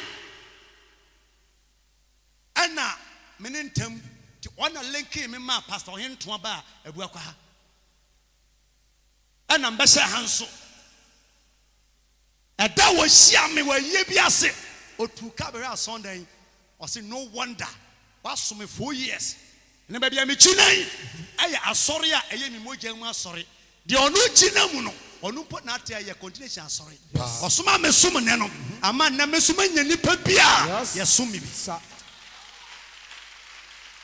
Anna menentem to honor linky me ma pastor hin to ba ebuakwa. Anna mbese hanso. And that was Shiami where ye be a say, or to cover our Sunday, or say, no wonder, was me 4 years. And maybe I'm a China. I sorry, I am more sorry. The onu Chinamuno, or no put not there, your continuation, sorry. Or some am a summon, a man, a messuman, and nipapia, yes, sumi.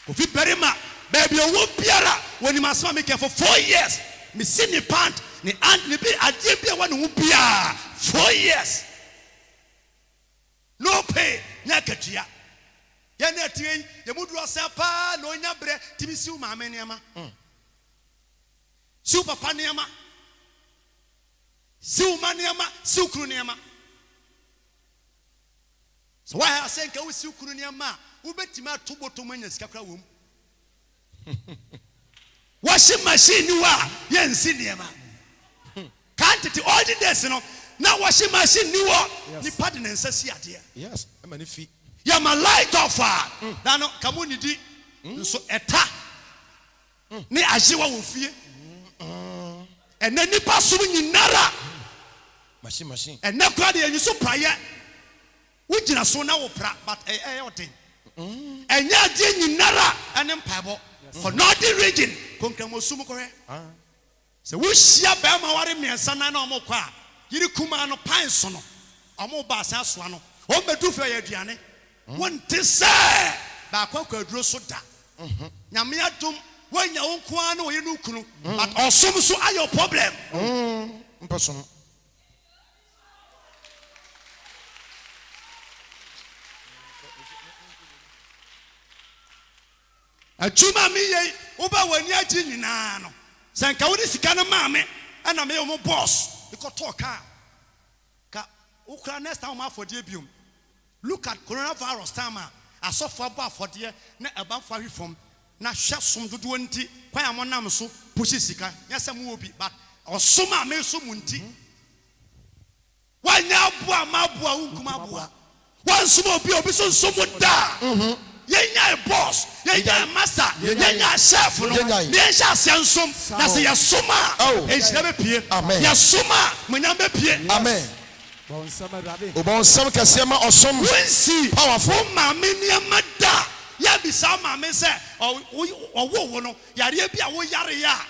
Kofi Berima, baby, a whoop piara, when you must make for 4 years. Me see ni pant, ni aunt, ni be a dear one who be 4 years. No pay, Nakatia. Yanati, the Mudra Sapa, no Nabre, Timisu Mameniama. Super Paniama, Sumaniama, Sukruniama. So why I say, go Sukruniama, who bet him out 2 bottom Scacra womb. Washing machine you are, yen senior. Can't it all the days, you know? Now washing machine you are, the pardon and says, dear. Yes, I'm an iffy. Ya my light offer. Nano, community. So eta. Ne ajiwa wufie. And then nipa sumu nara. Machine. And na crowd you so prayer. Which na so na wo pra, but oten. And ya di nara and empire. For northern region, Konkamo Sumukore. So we share Bama Warimi and Sanana Moka. Yiri Kumano Pine Sono. Amo Basa Swano. Home do for your Diane. One say, Bako Drosoda. Yamia dum, when your own kwan or you kunu, but also so are your problem. Person. A chuma me, Uba when you're Jinano. Sankawudi Sikana Mame, and a male boss, because talk. Ukra next time for debium. Look at coronavirus time. I saw for bar for dear, not about far from. Na share some to 20. Why am I now so pushisika? Yes, I'm will be, but or summa may so munti. Why now, Bua Mabua Ukumabua? Once more be obison someone da. Yenya boss, yenya master, yenya chef, yenya sensum. That's your summa. Oh, it's never peer. Amen. Your summa, Munambe peer. Amen. Obon some Kasema or some see powerful Mamma Mada. Yabi Sama may say, or wono, Yarabia, Yaria.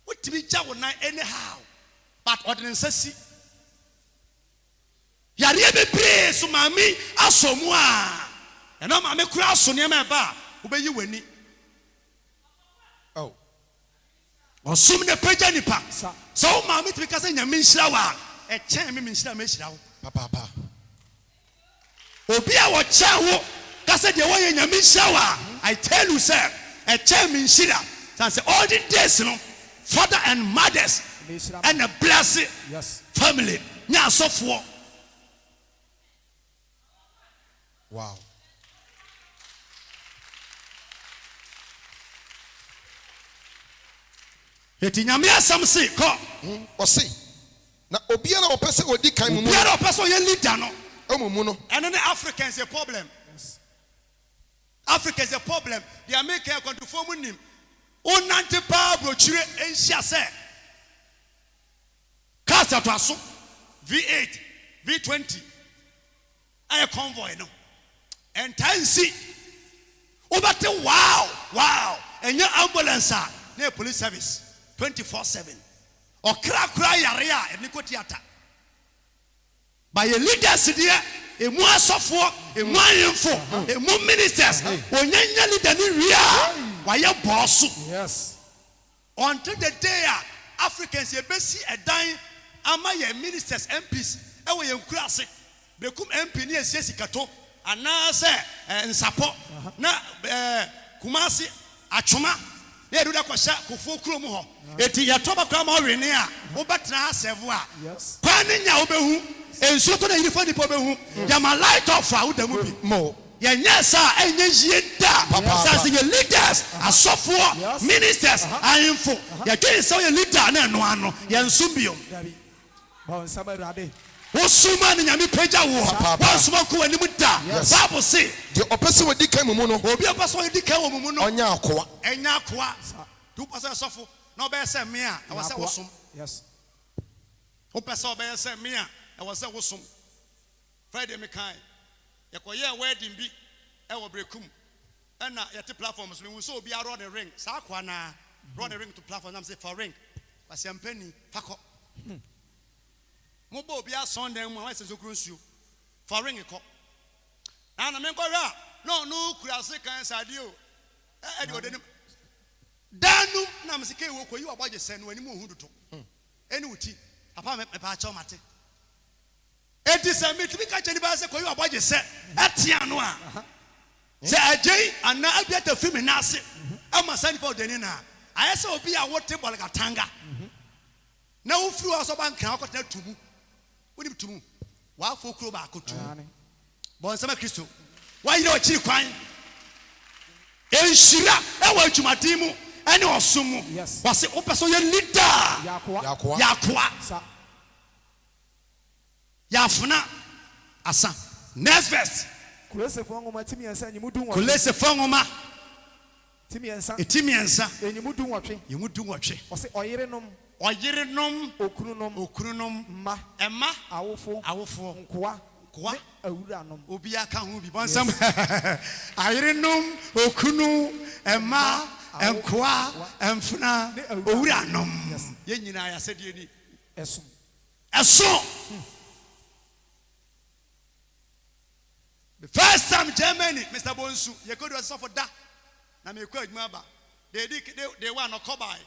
What to be jaw night anyhow? But ordinance. Yariabe pray, so mammy, asomwa. And I'm a cross on your bar, obey you winning. Oh, or soon the Pejanipa. So, mammy, because in your minshawa, a chain means Papa. Obia wa chawo, Cassa de way in your minshawa. I tell you, sir, a chain means shira. That's all the days, no, father and mothers, and a blessed family. Now, so for. Wow. Eti nyamia samse ko Osi na obiara opese odi kan mu obiara opese ye leader no omumu no and the Africans a problem. Africa is a problem. The American country for munim onante pa brochire enhia se cars to aso V8 V20 ay convoy no and tansi obate wow enya ambulance na police service 24/7 or kra yarea e niko theater by a leaders there emu asofo emu ayemfo emu ministers onyanya leader ni wia why boss. Yes. Until the day Africans ye besi edan ama ye ministers MPs e wo ye nkura ase bekum MP ni esiesi kato ana se nsapo na kumasi achoma na edu da kwasha kofo krom ho eti ye toba kwa ma wene a wo betena asevo a kwa ne nya wo behu enso to na yirifo dipo behu ya ma light off a wo da mu bi mo ye nyesa enye yeda say ye leaders asofo ministers ayemfo ye twen say ye leader na eno ano ye nsumbiom Bon sabarade Wosuma ni nyame pagya wo wosuma ko anim da Bible say the opese odi kan mu no obi opese odi kan wo mu no onya akoa enya akoa du pase sofo na obe se me a e wose wosum yes opese obe se me a e wose wosum Friday me kai ye koye wedding bi e wo brekum na yete platforms me so obi aro the ring sa akoa na run the ring to platform am say for ring kwase ampani fako Mobo obi ason dem mo wese sokuru nsuo for ring ko na me nkọ hwa no kurase kan sade o e de odeni danu na me sike wo koyi wabagye se no ani mo huduto eni uti papa me pa cha mate edi se me tumi ka cheni ba se koyi wabagye se atia no a se agei ana abiata fimi na ase ama sani pa odeni na ayese obi a wote bol katanga na ufuru aso ban kan akota tumu Woni tumu wa fokuro ba akotu bon sama Kristo wa yire ochi kwan enshira e wa adwumaden mu ene osumu wa se opeso ye leader yakwa yafuna asa next verse Kulese fongoma timiensa nyimudu wa kulese fongoma timiensa enyimudu nwotwe yimudu nwotwe o se oyerenom okununom ma emma awofo nkoa awuranom obi aka ho bi bonsam ayerenom okunu emma enkoa emfuna owuranom ye nyina ya sede ni eso Germany, Mr. Bonsu, you could do for that. Na me kwa adwuma they one okobai.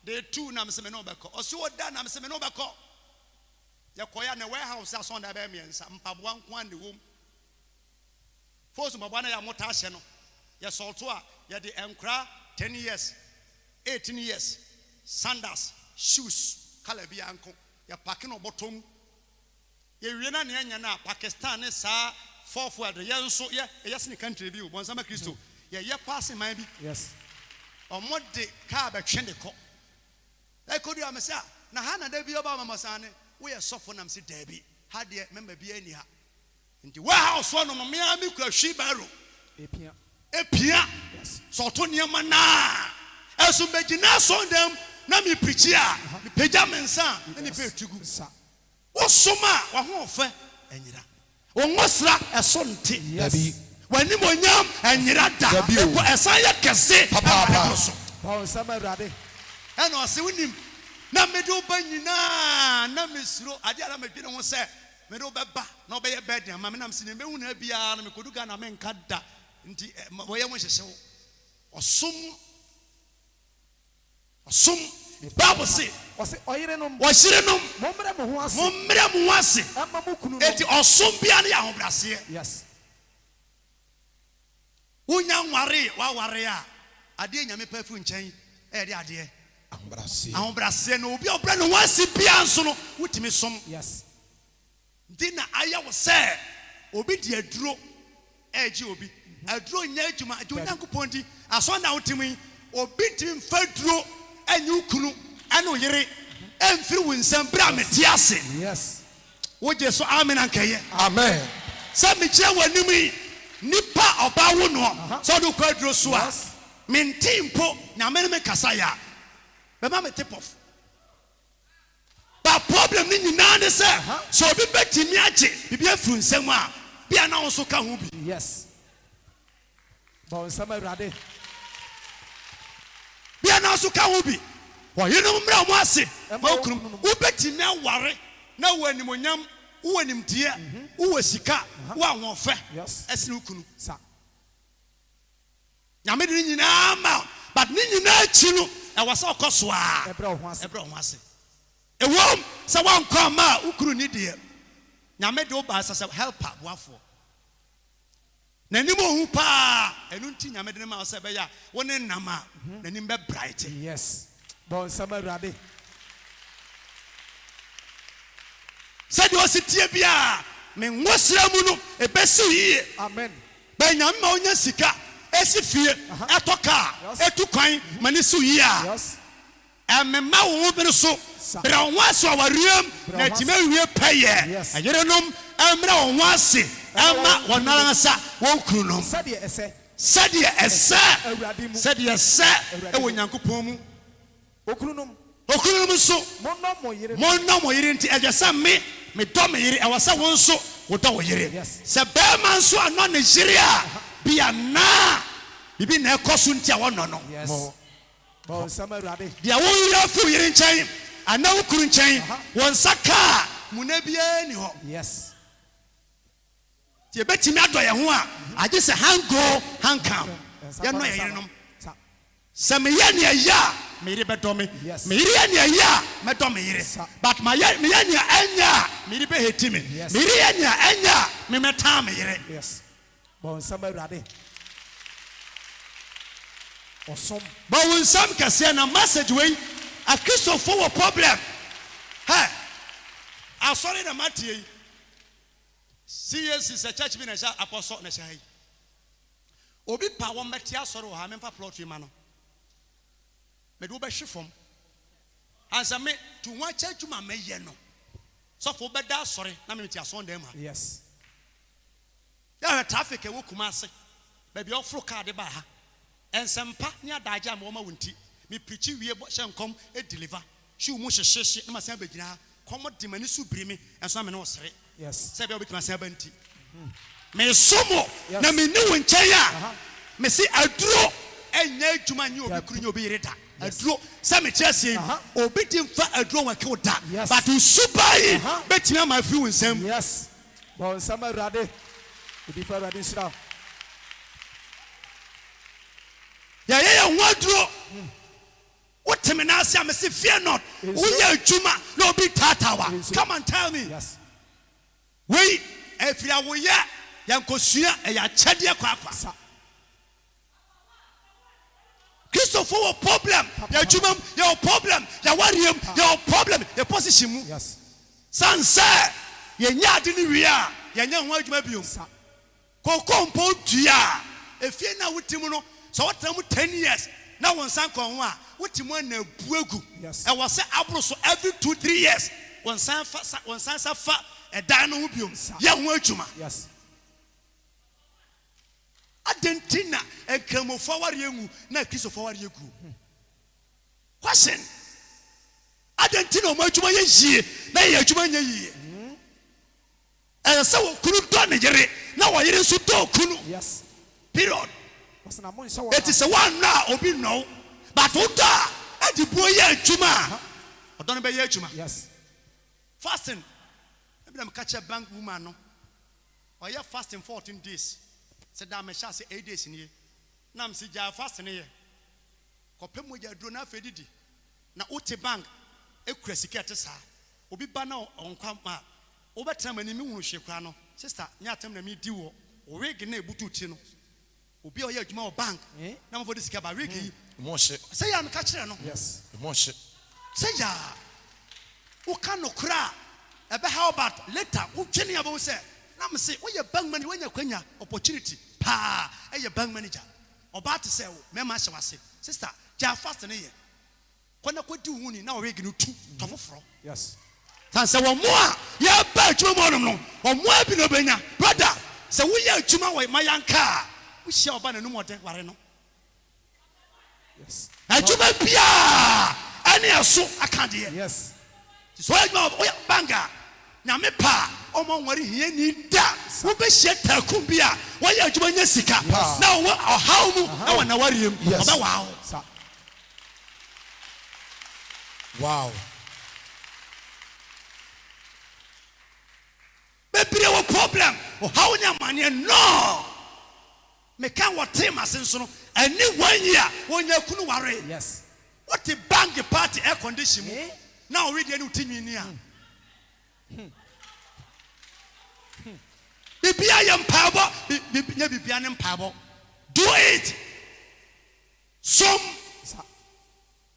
They two na me se me no beko. Oso da na me se me no beko. Ya koya na warehouse aso na be miensa. Mpaboa nkwan de wom. Force mpaboa na ya mota ahye no. Ya solto a ya de enkra 10 years, 18 years. Sandals, shoes, color bi anko. Ya packing no bottom. Ye wie na ne anya na Pakistan ne sa fourth world ye nso ye yes ni country bi o sama Kristo. Ye pass man bi. Yes. Omode car be twe de ko. I could am say na ha na da bi oba mama sane we sofo nam se da bi. Ha de member bi ani ha. Nti warehouse no no me ami kura hwi baro. Epia. Yes. So to niam na. Eso begina so dem na me preach a me pagya mensa na me pe tugu. Osoma wa ho ofe anyira. Wongosra eso nte. Yes. Wani monyam anyira da. Eko esan ya kese. Papa. Paul sama rade. Eno se wonim na me do ba nyina na mesuro ade ara me dwene ho se me do beba na obeye bed ma me nam se ne mehu na bia na me koduga na me nka da nti woye mo hyehye wo osum Bible say oyirenom mommere mo ho ase amma mo kunu enti osum bia na ya hobrase. Yes. Unya nware wa ware a ade nyame pafu nchen e de ade ahobrase no obi obra no wase bia nso no wutimi som. Yes. Dina aya wo se obi di aduro eji obi aduro nya adwuma nyankopon di aso na wutimi obi timi mfa duro anyu kunu ane oyere emfiri wo nsam bra meti ase. Yes. Wo je so amen ankaye. Amen. Sa me kire wanimi nipa oba wo no so do kwa duro so a mentimpo na me kasa ya be ma me tip off. But problem ni nyina ne se so obi betimi age bibia furu nsam a bia na wo so ka ho bi. Yes. Bon sama rade. Bia na so ka ho bi. Wo yenu mra mo ase ma okrum wo betimi aware na wo animonyam wo animtie wo sika wo ahofe esene ukunu sa nyame de nyina ma but ni nyina chi no e wasa okoso a ebra ho ase ewom se wan kwa ma ukuru ni de nyame de oba sasa helper boafo na nim ohu pa enu nti nyame de ma se be ya wo ne nama na nim be bright. Yes. Bon sama rade. Said you sit here bia me nwosra mu no ebesi yie. Amen. Ba nyame ma onya sika esi fie etoka etukwan mani su yie a. Yes. Emema wo bi so bra wo aso awariam na time wie paye ayerenom emra wo ase ema wonansa wo kununom sade ese e wo nyankopon mu okununom so monno mo yire nti ejesa me do me yire e wasa won so wo do wo yire se be man so ano ne yire a bia na bibi na ekoso nti a wono no. Bon sama rade. Dia wo yire fu yire nchen ana wo kuru nchen won saka munabia ni ho. Yes. Ti betimi ado ye ho a age se hango hankam ye no ye yire nom se me ye ne ya me yire bedo me me yire ne ya me do me yire but my ye me ye ne anya me yire be heti me me yire ne anya me meta me yire. Yes. Bon sama rade. Awesome. But when some can say a message way, a Christian for a problem. Hey, I'm sorry the matter. CS is a church minister, apostle Neshai. Obi power metia sorrow, I mean for plot man. Meduba shifom. As I me to one church to my mayeno. So for better sorry, na me metia son them. Yes. There are traffic a wokumase. Baby, all fro card ba ha. And some partner daja moma wunti. Me preach we shan come e deliver. She mu hye na masan begina. Come de mani su brimi and so me no sere. Yes. Say be obitima san banti. Me somo na me ni wonchen a. Me say aduro enya adwuma nyi obi kuru nyi obi yire da. Aduro say me chese obi di mfa aduro wa ke da. But usubai betima ma fi wonsam. Yes. Bon sama rade. Obi fa rade sira. ya ye nwaduro wotem na ase am say fear not wo ye adwuma na obi tatawa come and tell me Yes. we efia wo ye yankosua e ya kyede kwakwa Sa. Christopher wo problem ya adwuma ya problem ya wariem ya problem ya position mu Yes. sanse ye nya ade ni wi a ye nya ho adwuma biom Sa. kokompo dua efie na wotim no so wotam 10 years na won san kon ho a wotim na buagu Yes. e was say abro so every 2-3 years won san fa edan no ho biom ye ho adwuma Yes. Adentina enkramofo ware egu na Christopher ware egu question adentina o ma adwuma ye yie na ye adwuma nya yie se wo kunu do ne yere na wo yere nso do kunu Yes. period Was na mon show. it is one na obi no but wo da adi buo ye adwuma odo no be ye adwuma Yes. fasting ebi na me catch a bank woman no or you fasting 14 days said that me sha say 8 days ni na me si ja fasting ye kopem moja duro na afedidi na uti bank ekura sika te sa obi ba na onkwa ma obetra mani mi hunu hwekwa no sister nya atem na mi di wo wig na ebutu ti no obi o ye adwuma o bank na mo for sika ba wig yi Mo hye. say ya me ka kire no Yes. Mo hye. say ya wo ka no kra ebe how about later wo twene ya bo say na me say wo ye bank money wo nya kwanya opportunity pa e ye bank manager oba to say wo me ma hye wase sister ja fast ne ye kwana kwadi wu ni na wo wig no tu to foforo Yes. Sanse wo mo a ya ba adwuma mo nom no wo mo abi no benya brother se wo ya adwuma wo mayanka wo hia oba na num ode ware no Yes. adwuma bia ani aso akade Yes. so adwuma wo ya banga na me pa omo nware hia ni da wo be hia takum bia wo ya adwuma nya sika na wo ohaw mu na wo na wariem Yes. oba wow Sa. Wow. bebre wo problem ohaw nya mane no me kan wo tema senso no ani 1 year wo nya kunu ware Yes. what the bank party air condition mu now we dey no tinwi ni a bibia ye mpabo nya bibia ne mpabo do it some Sa.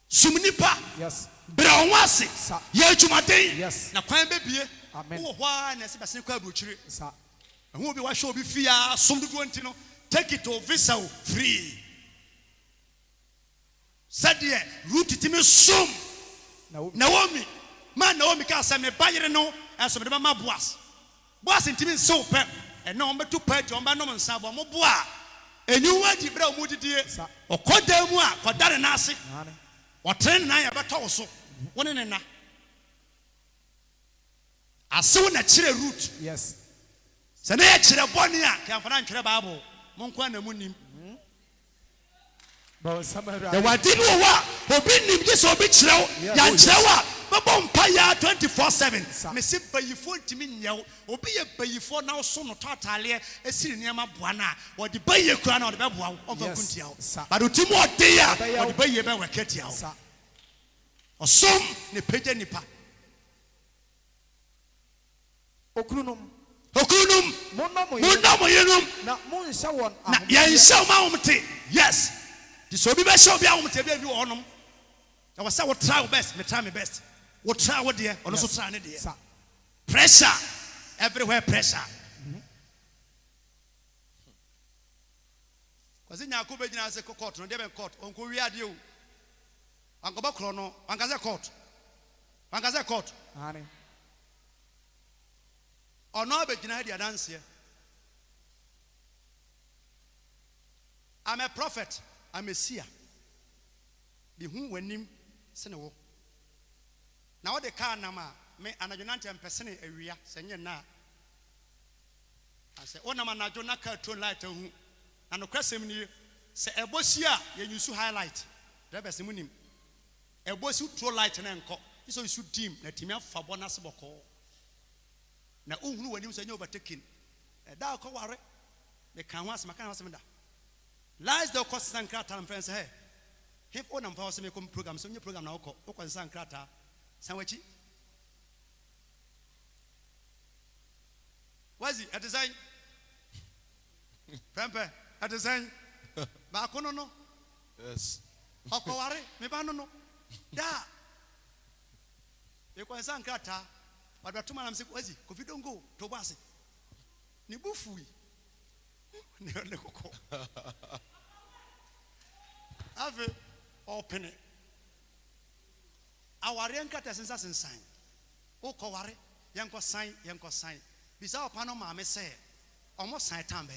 sumnipa Yes. bra onwase Sa. ye adwumaden Yes. na kwan bebie Amen. wo hwa na se bese kwa abuchire Sa. ho obi wa hwe obi fia som do ntino take it to visa free said ye root timi som Naomi man Naomi ka say me bayere no enso me de ma boas ntimi nsew pe e na ombetu pa je omba no nsa bo mo boa enyiwa di bra mu didie Sa. okoda mu a kodare na ase Nane. otren na ya beto wo so woni ne na asew na kire root Yes. se na ya kire boni a kan fana nkire bible mo nkwa na mu nim But somebody. the wadi no wa obi nim je so obi kire wo ya kire wa babo mpa ya 24/7 me se bayifo ntimi nyew obi ye bayifo na so no totale esiri niam boa na odi baye kura na odi be boa wo ofa kuntia wo but otimo odi ya odi baye be wakatia wo Sa. osom ne peje nipa Okunum. okunum munamo yenum Na mon hye won. na yen show ma womte yes di so bi be show bi a womte bi onom na wasa wo try your best me try my best wo try wo de ono so try ne de Sa. pressure everywhere pressure kwase nyako be gina se court no de be court onko wi ade o ankoba kro no ankaze court Nane. ono be gina de adanse I'm a prophet I'm a seer the hu wanim se ne wo na wo de ka na ma me anadwonante empese awia se nye na ase wona ma anadwo na ka tone light hu na no kwasem ni se ebosi a ye yusu highlight drivers munim ebosi tro light na enko iso yusu dim na timi afa bona se boko na ohunu wanim se nye overtaking da ko ware me kan ho asema kan ho asema da Last the course and crata and friends. Hey, him on and for some program, some new program now. Oko san crata, sandwichy. Was it a design? Pempe, a design. Bacono, no. Yes. Okoware, me banono. Da. You can san crata, but the 2 man say, was it? If you don't go to Basi, Nibufui. Ave open it. Our Yankata sense and sign. O Koware, Yanko sign. Bisa upon mamma say, almost sign time.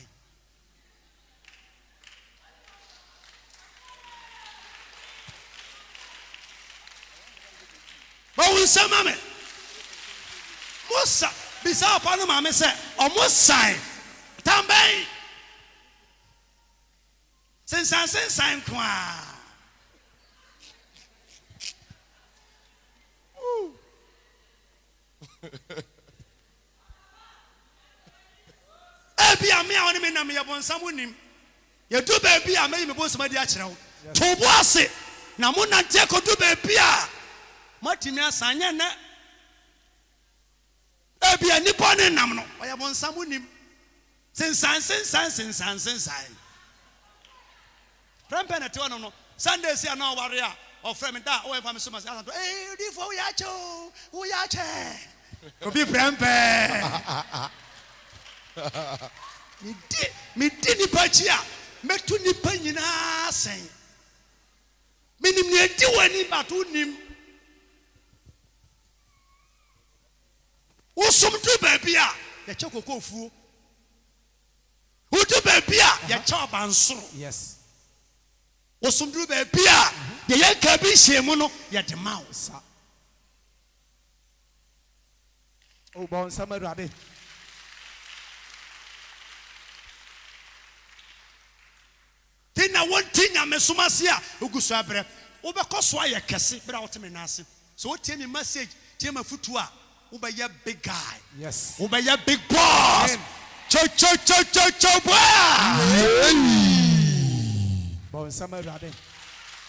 But we say, Mamma, Musa, Bisa upon mamma say, almost sign time. Since I say sign qua. Baby, I may only mean I want someone him. You do baby, I may be both my dear child. To was it? Namuna Jaco do baby. Martimia Sanyana. Baby, a nippon and namno. I want someone him. Since sign. Prempena to no Sunday say no warrior or friend that or if I'm so much hey before we yache obi prempe me did ni pachia metu ni panyina sen minim ne di wani batu nim wo som tu baby a ya che kokofuo wo tu baby a ya che abansoro. Yes. Osumdru be bia ye yanka bi hyemu no ye de ma wo sa o bon samarade tina wontinya mesumase a ogusu abre wo be koso aye kese bra wo teme nase so wo tie me message tie ma futu a wo be ye big guy. Yes. Wo be ye big boss. Cho bon samarade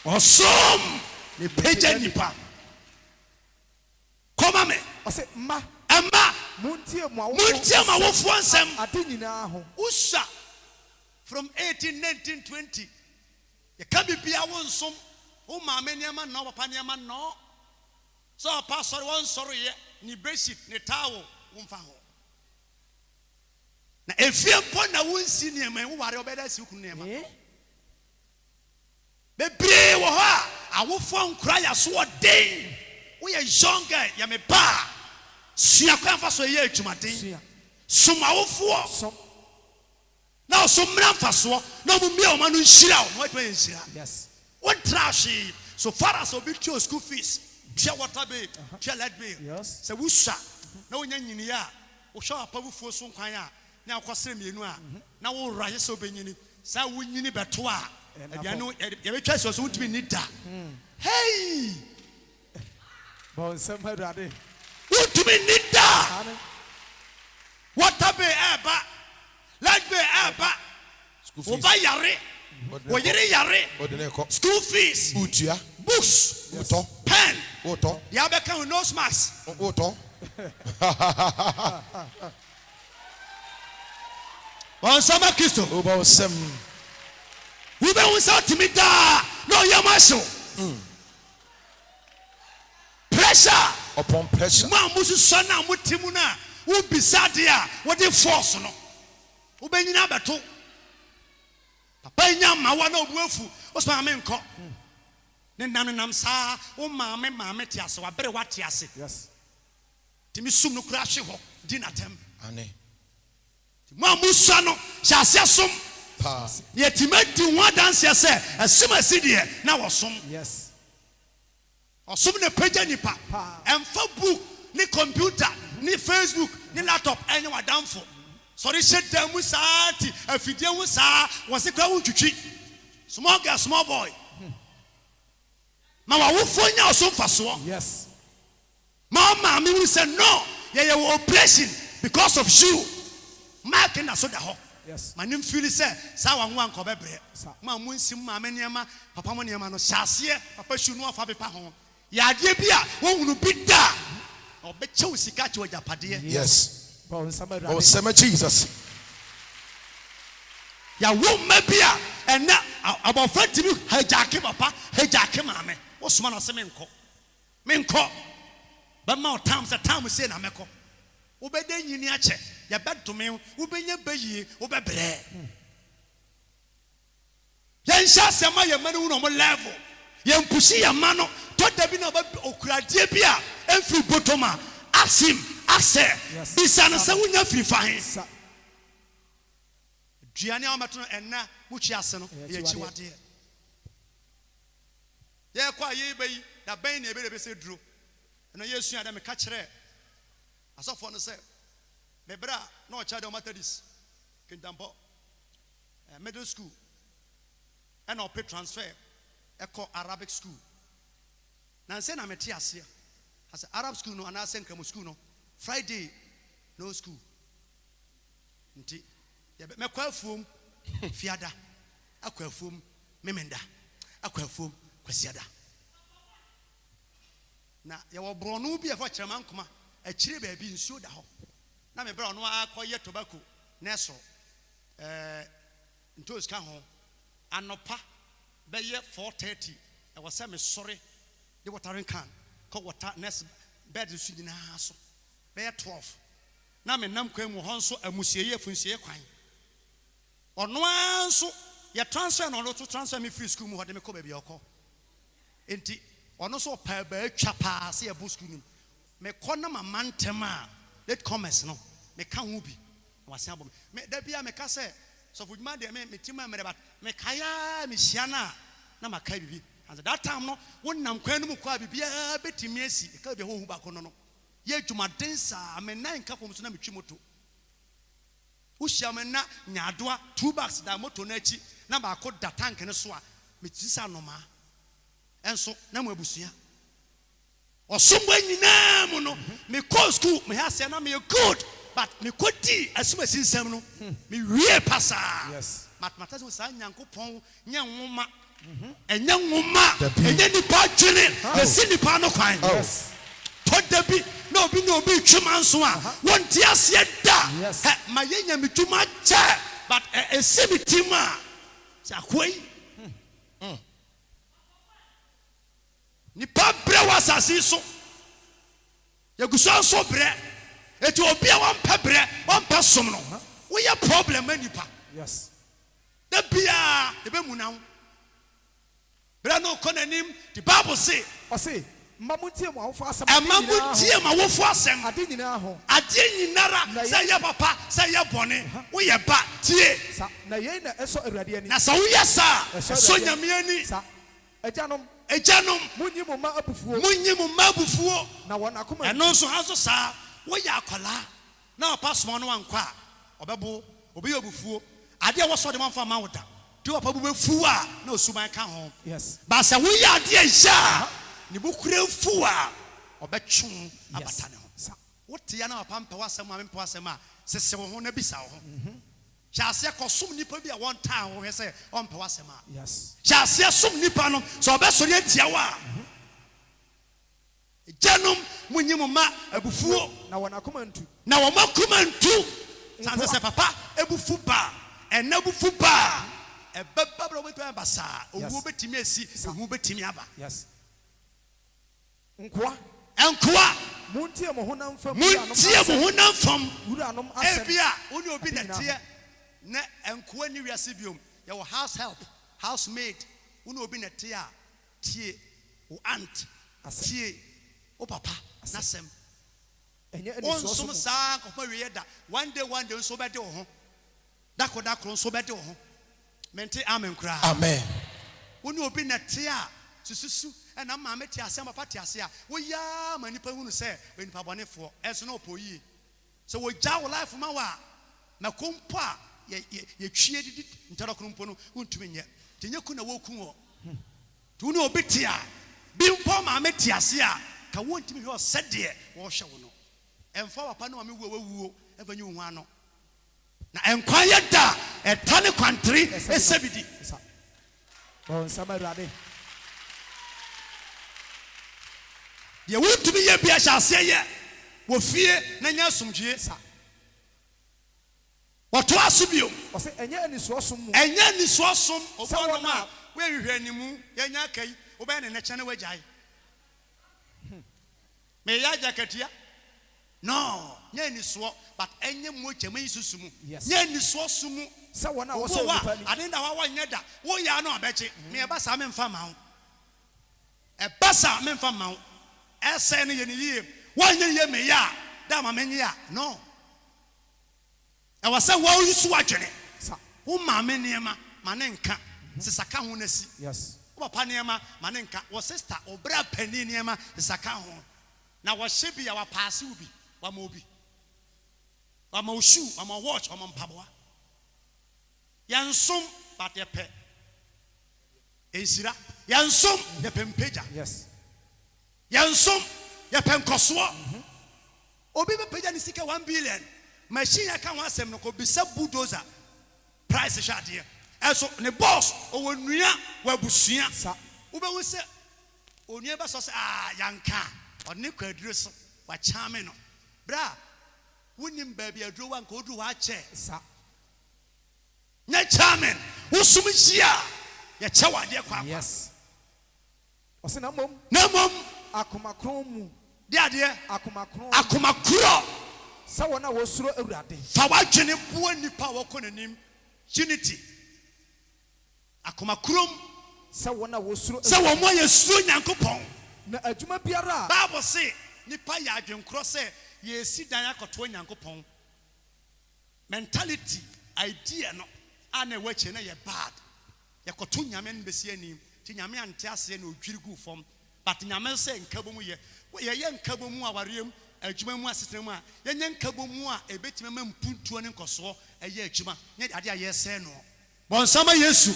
osom ni peja nipa koma me o say ma emma muntie ma wo fo nsem ade nyina ho usa from 18 19 20 ye ka bibia wo nsom wo ma me niam na papa niam no so pastor won sorry ye ni basic ni tawo wo mfa ho na efie mpo na wo nsi niam wo ware obeda si kunu niam bebre wo ha awofo nkura ya so odin wo ye young guy ya me ba sua kwa fa so ye atwumaden suma wofo na so mra fa so na mo mia o ma no nhira o mo atwa nhira. Yes. One trash so far as obi tio school fees pia water be pia lead bill. Yes. Se wusa na wonya nyini a wo hwa apawufo so nkwan a na akosere mienu a na wo raye so benyini sa wo nyini beto a abiano ye betwa so wutimi ni da. Hey bon samarade wutimi ni da water be eba lead be eba wo ba yare wo yire yare school fees Utia. books Uto. pen Uto. ya be kan nose mask Uto. on sama Kristo Oba osem. we be won timi da no yamaso pressure Upon pressure. ma musu so na mutimu na wo bisade a wo de force no wo be nyina beto papa nya ma wa na obuafu wo so ame nko ne nam sa wo maame te ase wa bere wa te ase. Yes. Timi sum no kura hwe ho di na tem Ane. ma musa no sha ase som Pa. ye timati one dance se asima sidie na wo som. Yes. Osom ne page nipa emfa book ni computer ni Facebook ni laptop enye wadamfo sorry shedam mu saati afidie hu saa wo se kwa wuntwitwi small girl small boy ma wa wo fonya osom faso. Yes. Mama me will say no ye operation because of you mark na so da ho Yes. Manim feel say sa wa nwa nkobebre. Sa. Ma munsim ma ameniema papa mo niema no hyase papa hunu afa bepa ho. Ya ade bia wo hunu bi da. Obeche sika che wajapade. Yes. Bon sama Oh, Sema Jesus. Ya wo mabia ena abofra timi hajake papa hajake mame. Wo soma no se menko. But more times the time we say na meko. Ubede nyini ache. Ya bedome ubenya bayi ubebre. Yensha sema ye manu no mo level. Ye mpushi ya mano to da bi na okurade bia emfiri botoma. Asim ase. Bisa na se wunya firi fahin. Duane amato no enna muchi ase no ye chiwade. Ye kwa ye bayi na ban na ebe se duro. No yesu ada me ka kire asofo no say bebra no cha de Methodist kintampo middle school and or pay transfer eko Arabic school na say na meti ase as Arab school no and ase nkamu school no Friday no school nti me kwa afuom fiada akwa afuom memenda akwa afuom kwasiada na ya wo bronu bi efo kyerema nkoma akire ba bi nsuo da ho na me bra no akoye tobacco neso ntos ka ho anopa be ye 4:30 e wo se me sore de watering can ko water next bed su nyina so be ye 12 na me nam kwan mu ho nso amusieye afunsieye kwan ono anso ye transfer no to transfer me free school mu ho de me ko ba bi okọ enti ono so pa ba twa pa se e bu school nim me kona mama ntem a let commerce no me ka hu bi wase abom me da bia me ka se so fuduma de me tima me ba me kaya me hia na maka bibi and that time no wonnam kwan no mu kwa bibia betimi asi ka bia ho hu ba ko no ye dwumaden sa me nan ka fom so na me twi moto ushia me na nyadoa 2 bags da moto na achi na ba ko da tank ne so a me tisa no ma enso na mo abusua osumbo nyina mu no me call school me ha se na me good but me kodi asuma sinsam no me wie pasa yes mathematics wo sa nyankopon nya nwoma enya nwoma enya nipa dwene na si nipa no kwan yes to bi na obi twuma nso a wonti ase da ma yenya me twuma cha but ese me tima sakoi nipa bre wasasi so yeguso so bre eti obi a wampa bre wampa som no we ya problem nipa yes da bia ebe munawo bre no konanim the Bible say o say mamutie mo awofo asem mamutie ma wofo asem ade nyina ho ade nyinara say ya papa say ya bone we ye ba tie na ye na eso awurade ani na sa wo yesa so nyame ani sa ajanom munyi mo ma abufuo na wona akoma eno so ha so sa wo ya akola na opa no wankwa obebo obi obufuo ade wo so de manfa ma woda de opa bu befuo a na osuman ka ho yes ba sa wo ya ade ya ni bukure fuo a obetwon abata ne ho wote ya na opa mpa wasem a mpa wasem a sese wo ho na bisa wo ho Chase kosum nipa bi a one time wo hese on pa wasema yes chase sum nipa no so obesori atia wa janum munyim ma abufuo na wona komantu sanse se papa ebufu ba enabufu ba ebeba bro beto basa owu betimi asi owu betimi aba yes nkwa muntie mo honam fam wuranom asem ebia oni obi na tie na enkoa ni wiase biom ye wo house help housemaid unu obi na tie a tie o aunt tie o papa nasem enye eni so so sa ko pa wiye da one day so be de wo ho dako so be de wo ho mente amen kra Amen. unu obi na tie a sususu na ma me tie asem papa tie ase a wo ya manipa hunu se enipa bonefo enso na opoyi so wo ja wo life ma wa na kompo a ye twie didi ntarokrompo no untumi nye tenye ku na woku wo tu no obetia bi mpo ma meti ase a ka wontimi hwe osede wo hwe wo no emfa papa no ma me wuo evanyi hu ano na enkwan ye da etane kwantri esebidi bon sama rade ye wutumi ye bia hyase ye wo fie na nya asomdwie wato asubio o se enye ani so som mu enya ni so som obo ma we hwehwe animu ye nya kai wo be ne neche na wagyae me ya jakatia no nya ni so but enye mu chema isusu mu nya ni so sumu se wona wo so nipa ni adenda wa nya da wo ya na obeche me e ba sa me mfa ma ho e ba sa me mfa ma ho ese ne ye ni yie wo nya ye me ya da ma me nya no e wa se wo yusu adwene wo ma me niema ma ne nka sisaka ho na si yes wo papa niema ma ne nka wo sister obra pani niema sisaka ho na wo hye bia wa paase ubi wa ma obi wa ma oshu wa ma watch wa ma mpaboa yansom but ye pe ensira yansom ye pe mpeja yes yansom ye pe nkoso obi be peja ni sika 1 billion machine ya kan wasem no ko bisa bulldozer price shade eso ne boss o nua wa busua wo be wo se onua ba so se yanka oni kwaduro so wa chame no bra wonim ba bia duro wa nka odu wa che sa nya chame wo sum hia ye che wade kwa yes o se na mom akomakron mu de ade akomakron akomakro sa wona wo suro awurade fa wadwene bo nipa wo konanim unity akomakrom sa wona wo suro sa wo mo ye suro nyankopon na adwuma biara bible say nipa ya adwenkro se ye si dan akoto nyankopon mentality idea no ana wache na ye bad ye koto nyame no besi anim ti nyame ante ase na odwiri gu fom but nyame se nkabom ye nkabom awarem adwuma mu asetena mu a yenye nkabom a ebetima mampuntuo ne nkoso eye adwuma nye ade a yese no bonsama yesu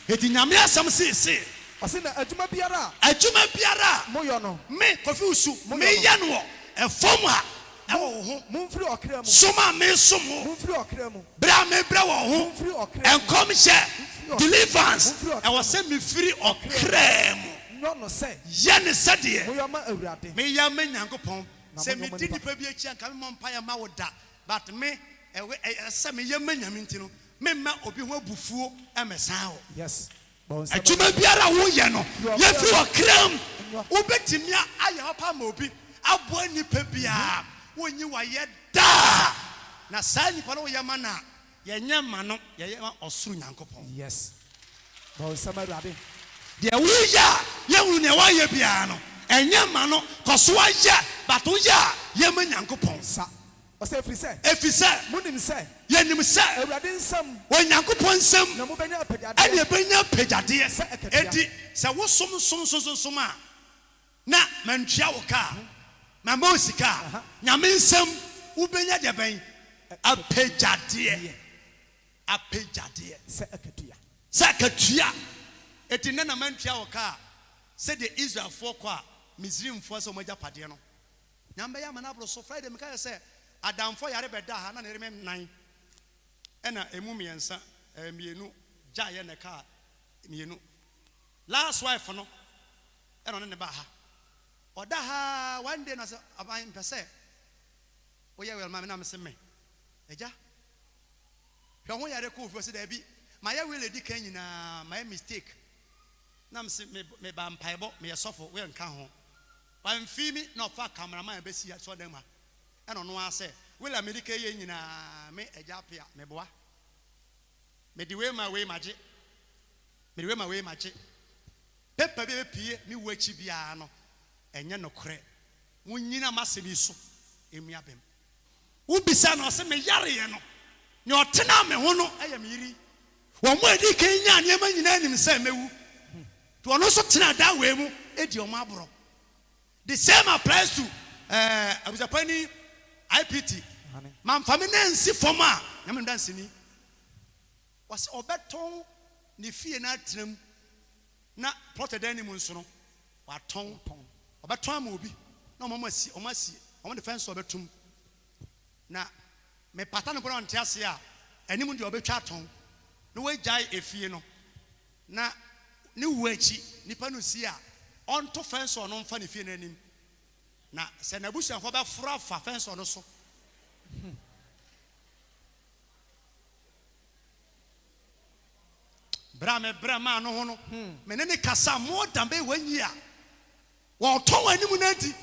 eti nyame asam se o se na adwuma biara moyo no me kofi usu me ye no efom a ewo ho mumfiri okra mu soma me somo mumfiri okra mu bra me bra wo ho mumfiri okra enkom she deliverance ewo se me firi okra mu no se ye ne sade moyo ma awurade me ya me nyankopon se me di nipa bi achi anka me mompa ya ma woda but me se me ye me nyame ntino me ma obi ho abufuo emesan ho yes adwuma biara wo ye no ye firi okram wo betimia aye opa ma obi abo nipa bia wonyi wa ye da na sa nipa no ye ma na ye nya ma no ye osuru nyankopon yes bo samarabe de wo ya ye wu ne wa ye bia no enye ma no koso ya bato ya ye ma nyankopon sa o se efise munim se ye nim se awurade nsam wo nyankopon nsam na mo benya apejade ade benya pejade edi se wo som a na mantua wo ka ma mosika nyame nsam wo benya de ben apejade se akatua eti na mantua wo ka se de Israel for kwa Misrim for so moja pade no nyamba ya manabro so Friday me ka say adamfo yare beda ha na nerem nan ena emu miensa mienu jaye ne ka mienu last wife no ena ne ba ha oda ha one day na say aban pese oya wel ma me na me se me eja hwe ho yare ko fu se da bi ma ya wel edi kan nyina my mistake na me ba mpaebo me yesofo we nka ho ban fimi na ofa cameraman be si so dem ha e no no ase we la medical ye nyina me eja pia me boa me di we ma maje me di we ma maje pepa be pie me wachi bia no enye nokre munyina masemi so emia bem wo bisa no se me yare ye no ne otena me ho no eye me yiri wo mo edi kan nya ne ma nyina nim se mewu to ono so tena da we mu edi o mabro. The same applies to abusapani IPT man famine nsi forma nyame ndanse ni was obeton ne fie na atram na plot dan ni mu nso no waton obeton ama obi na omasi defense obetum na me pata no kono ntiase a anim de obetwa ton no we jai efie no na ni wuachi nipa no si a onto fence ono mfa ne fie na anim na se na busuafo be fura fa fence ono so brama no ho no me ne kasa more than be 1 year wo ton anim na di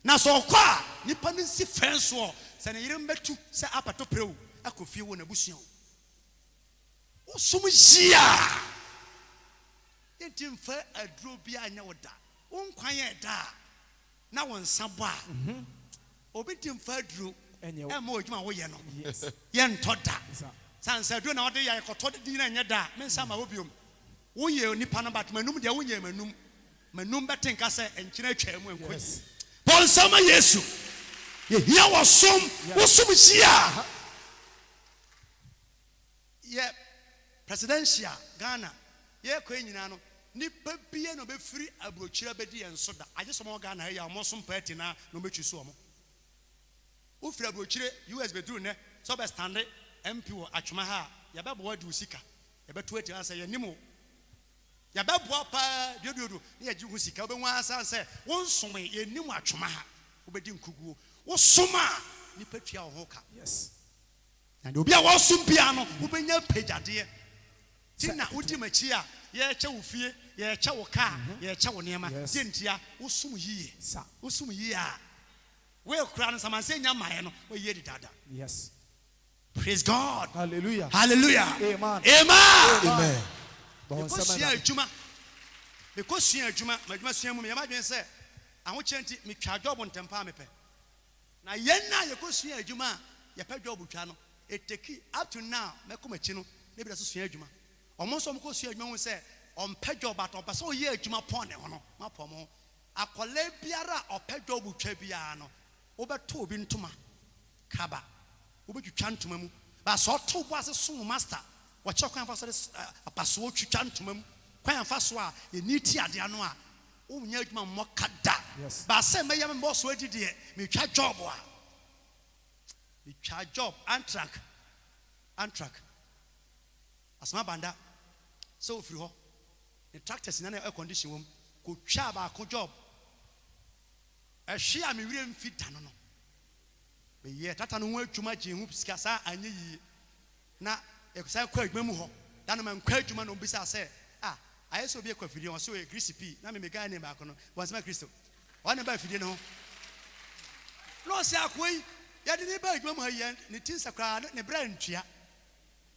na so kwa nipa no si fence wo se ne yire mbetu se apato prewu akofie wo na busuan wo sum jia yentim fa aduro bia anya woda wo nkwan ye da na won sabo a obitim fa aduro e ma odwuma wo ye no ye ntoda sansa aduro na wode ye koto de din na nya da me nsa ma wo biom wo ye nipa no bat manum de wo nye manum betenka se enkyina atwa mu enkoyi bon sama yesu ye hia wo som wo sum jia ye presidential Ghana ye ko nyina no nipa bie no be free abrochira bedi enso da aje somo Ghana ya mo som party na no betwi so mo wo free abrochire US bedru ne so be stand MP wo atwema ha ya be bo adu sika ya be to ati ansa ya nimo ya be bo pa diododo ne ya ji hu sika wo be nwa ansa ansa wo nsom ye nimo atwema ha wo bedi nkuguo wo soma nipa tua wo ho ka yes and obi a wo som bia no wo benya pejade tina udi machi a ye che wo fie ye che wo ka ye che wo nema tintia wo som yiye wo som yiye a we kura no samanse nya maye no we ye di dada yes praise God hallelujah amen because sua adwuma madwuma sua mu me madwen se aho chenti me twa job ntempa me pe na yen na ye ko sua adwuma ye pe job twa no eteki up to now me ko machi no ne bi da sua adwuma omo so mo ko sua adwuma ho se on pe job at on pa so ye adwuma pon ne ho no ma pon mo akole biara ope job twa bia no wo beto obi ntoma kaba wo betwa ntoma mu ba so to bo ase so master wo che kwan fa so apaso wo twwa ntoma mu kwan fa so a eniti ade ano a wo nya adwuma mo kada ba se me yam bo so adi de me twa job a me twa job antrak asma banda so free ho the tractors na air condition wom ko twa ba ko job ehwe a me wire mfita no be ye tata no ho adwuma gye hu sika sa anye yi na ekusa kwa adwuma mu ho da no man kwa adwuma no bisa se ayeso bi ekwa fidie on so e grease p na me mega ne ba ko no wansema Kristo wana ba fidie no no se akoi ya de ne ba adwuma mu ha ye ne tin sakra ne bra ntua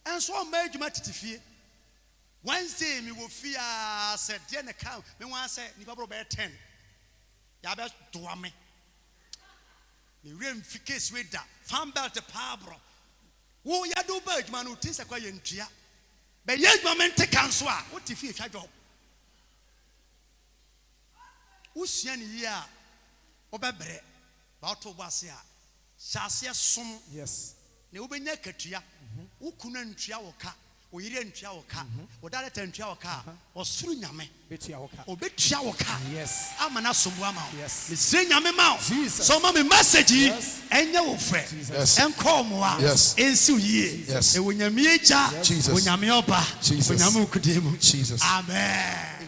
enso o ma adwuma titifie Wednesday me wo fia said de ne ka me wan say ni babro be 10 ya be doa me rem fikes we da fan belt pabro wo ya do ba adwuma no tin sakwa ye ntua be ye adwuma mente kanso a wo ti fie twa job wo sia ni ye a wo be bre ba to bo ase a hyase som yes ne wo benya katua wo kuna ntua wo ka o yire ntua wo ka o director ntua wo ka o suru nyame betua wo ka o betua wo ka yes amana sombo ama yes me se nyame ma Jesus so ma me message enye wo frɛ enko mo a ensi yie e wo nyame eja wo nyame oba wo nyame okudemu Jesus amen.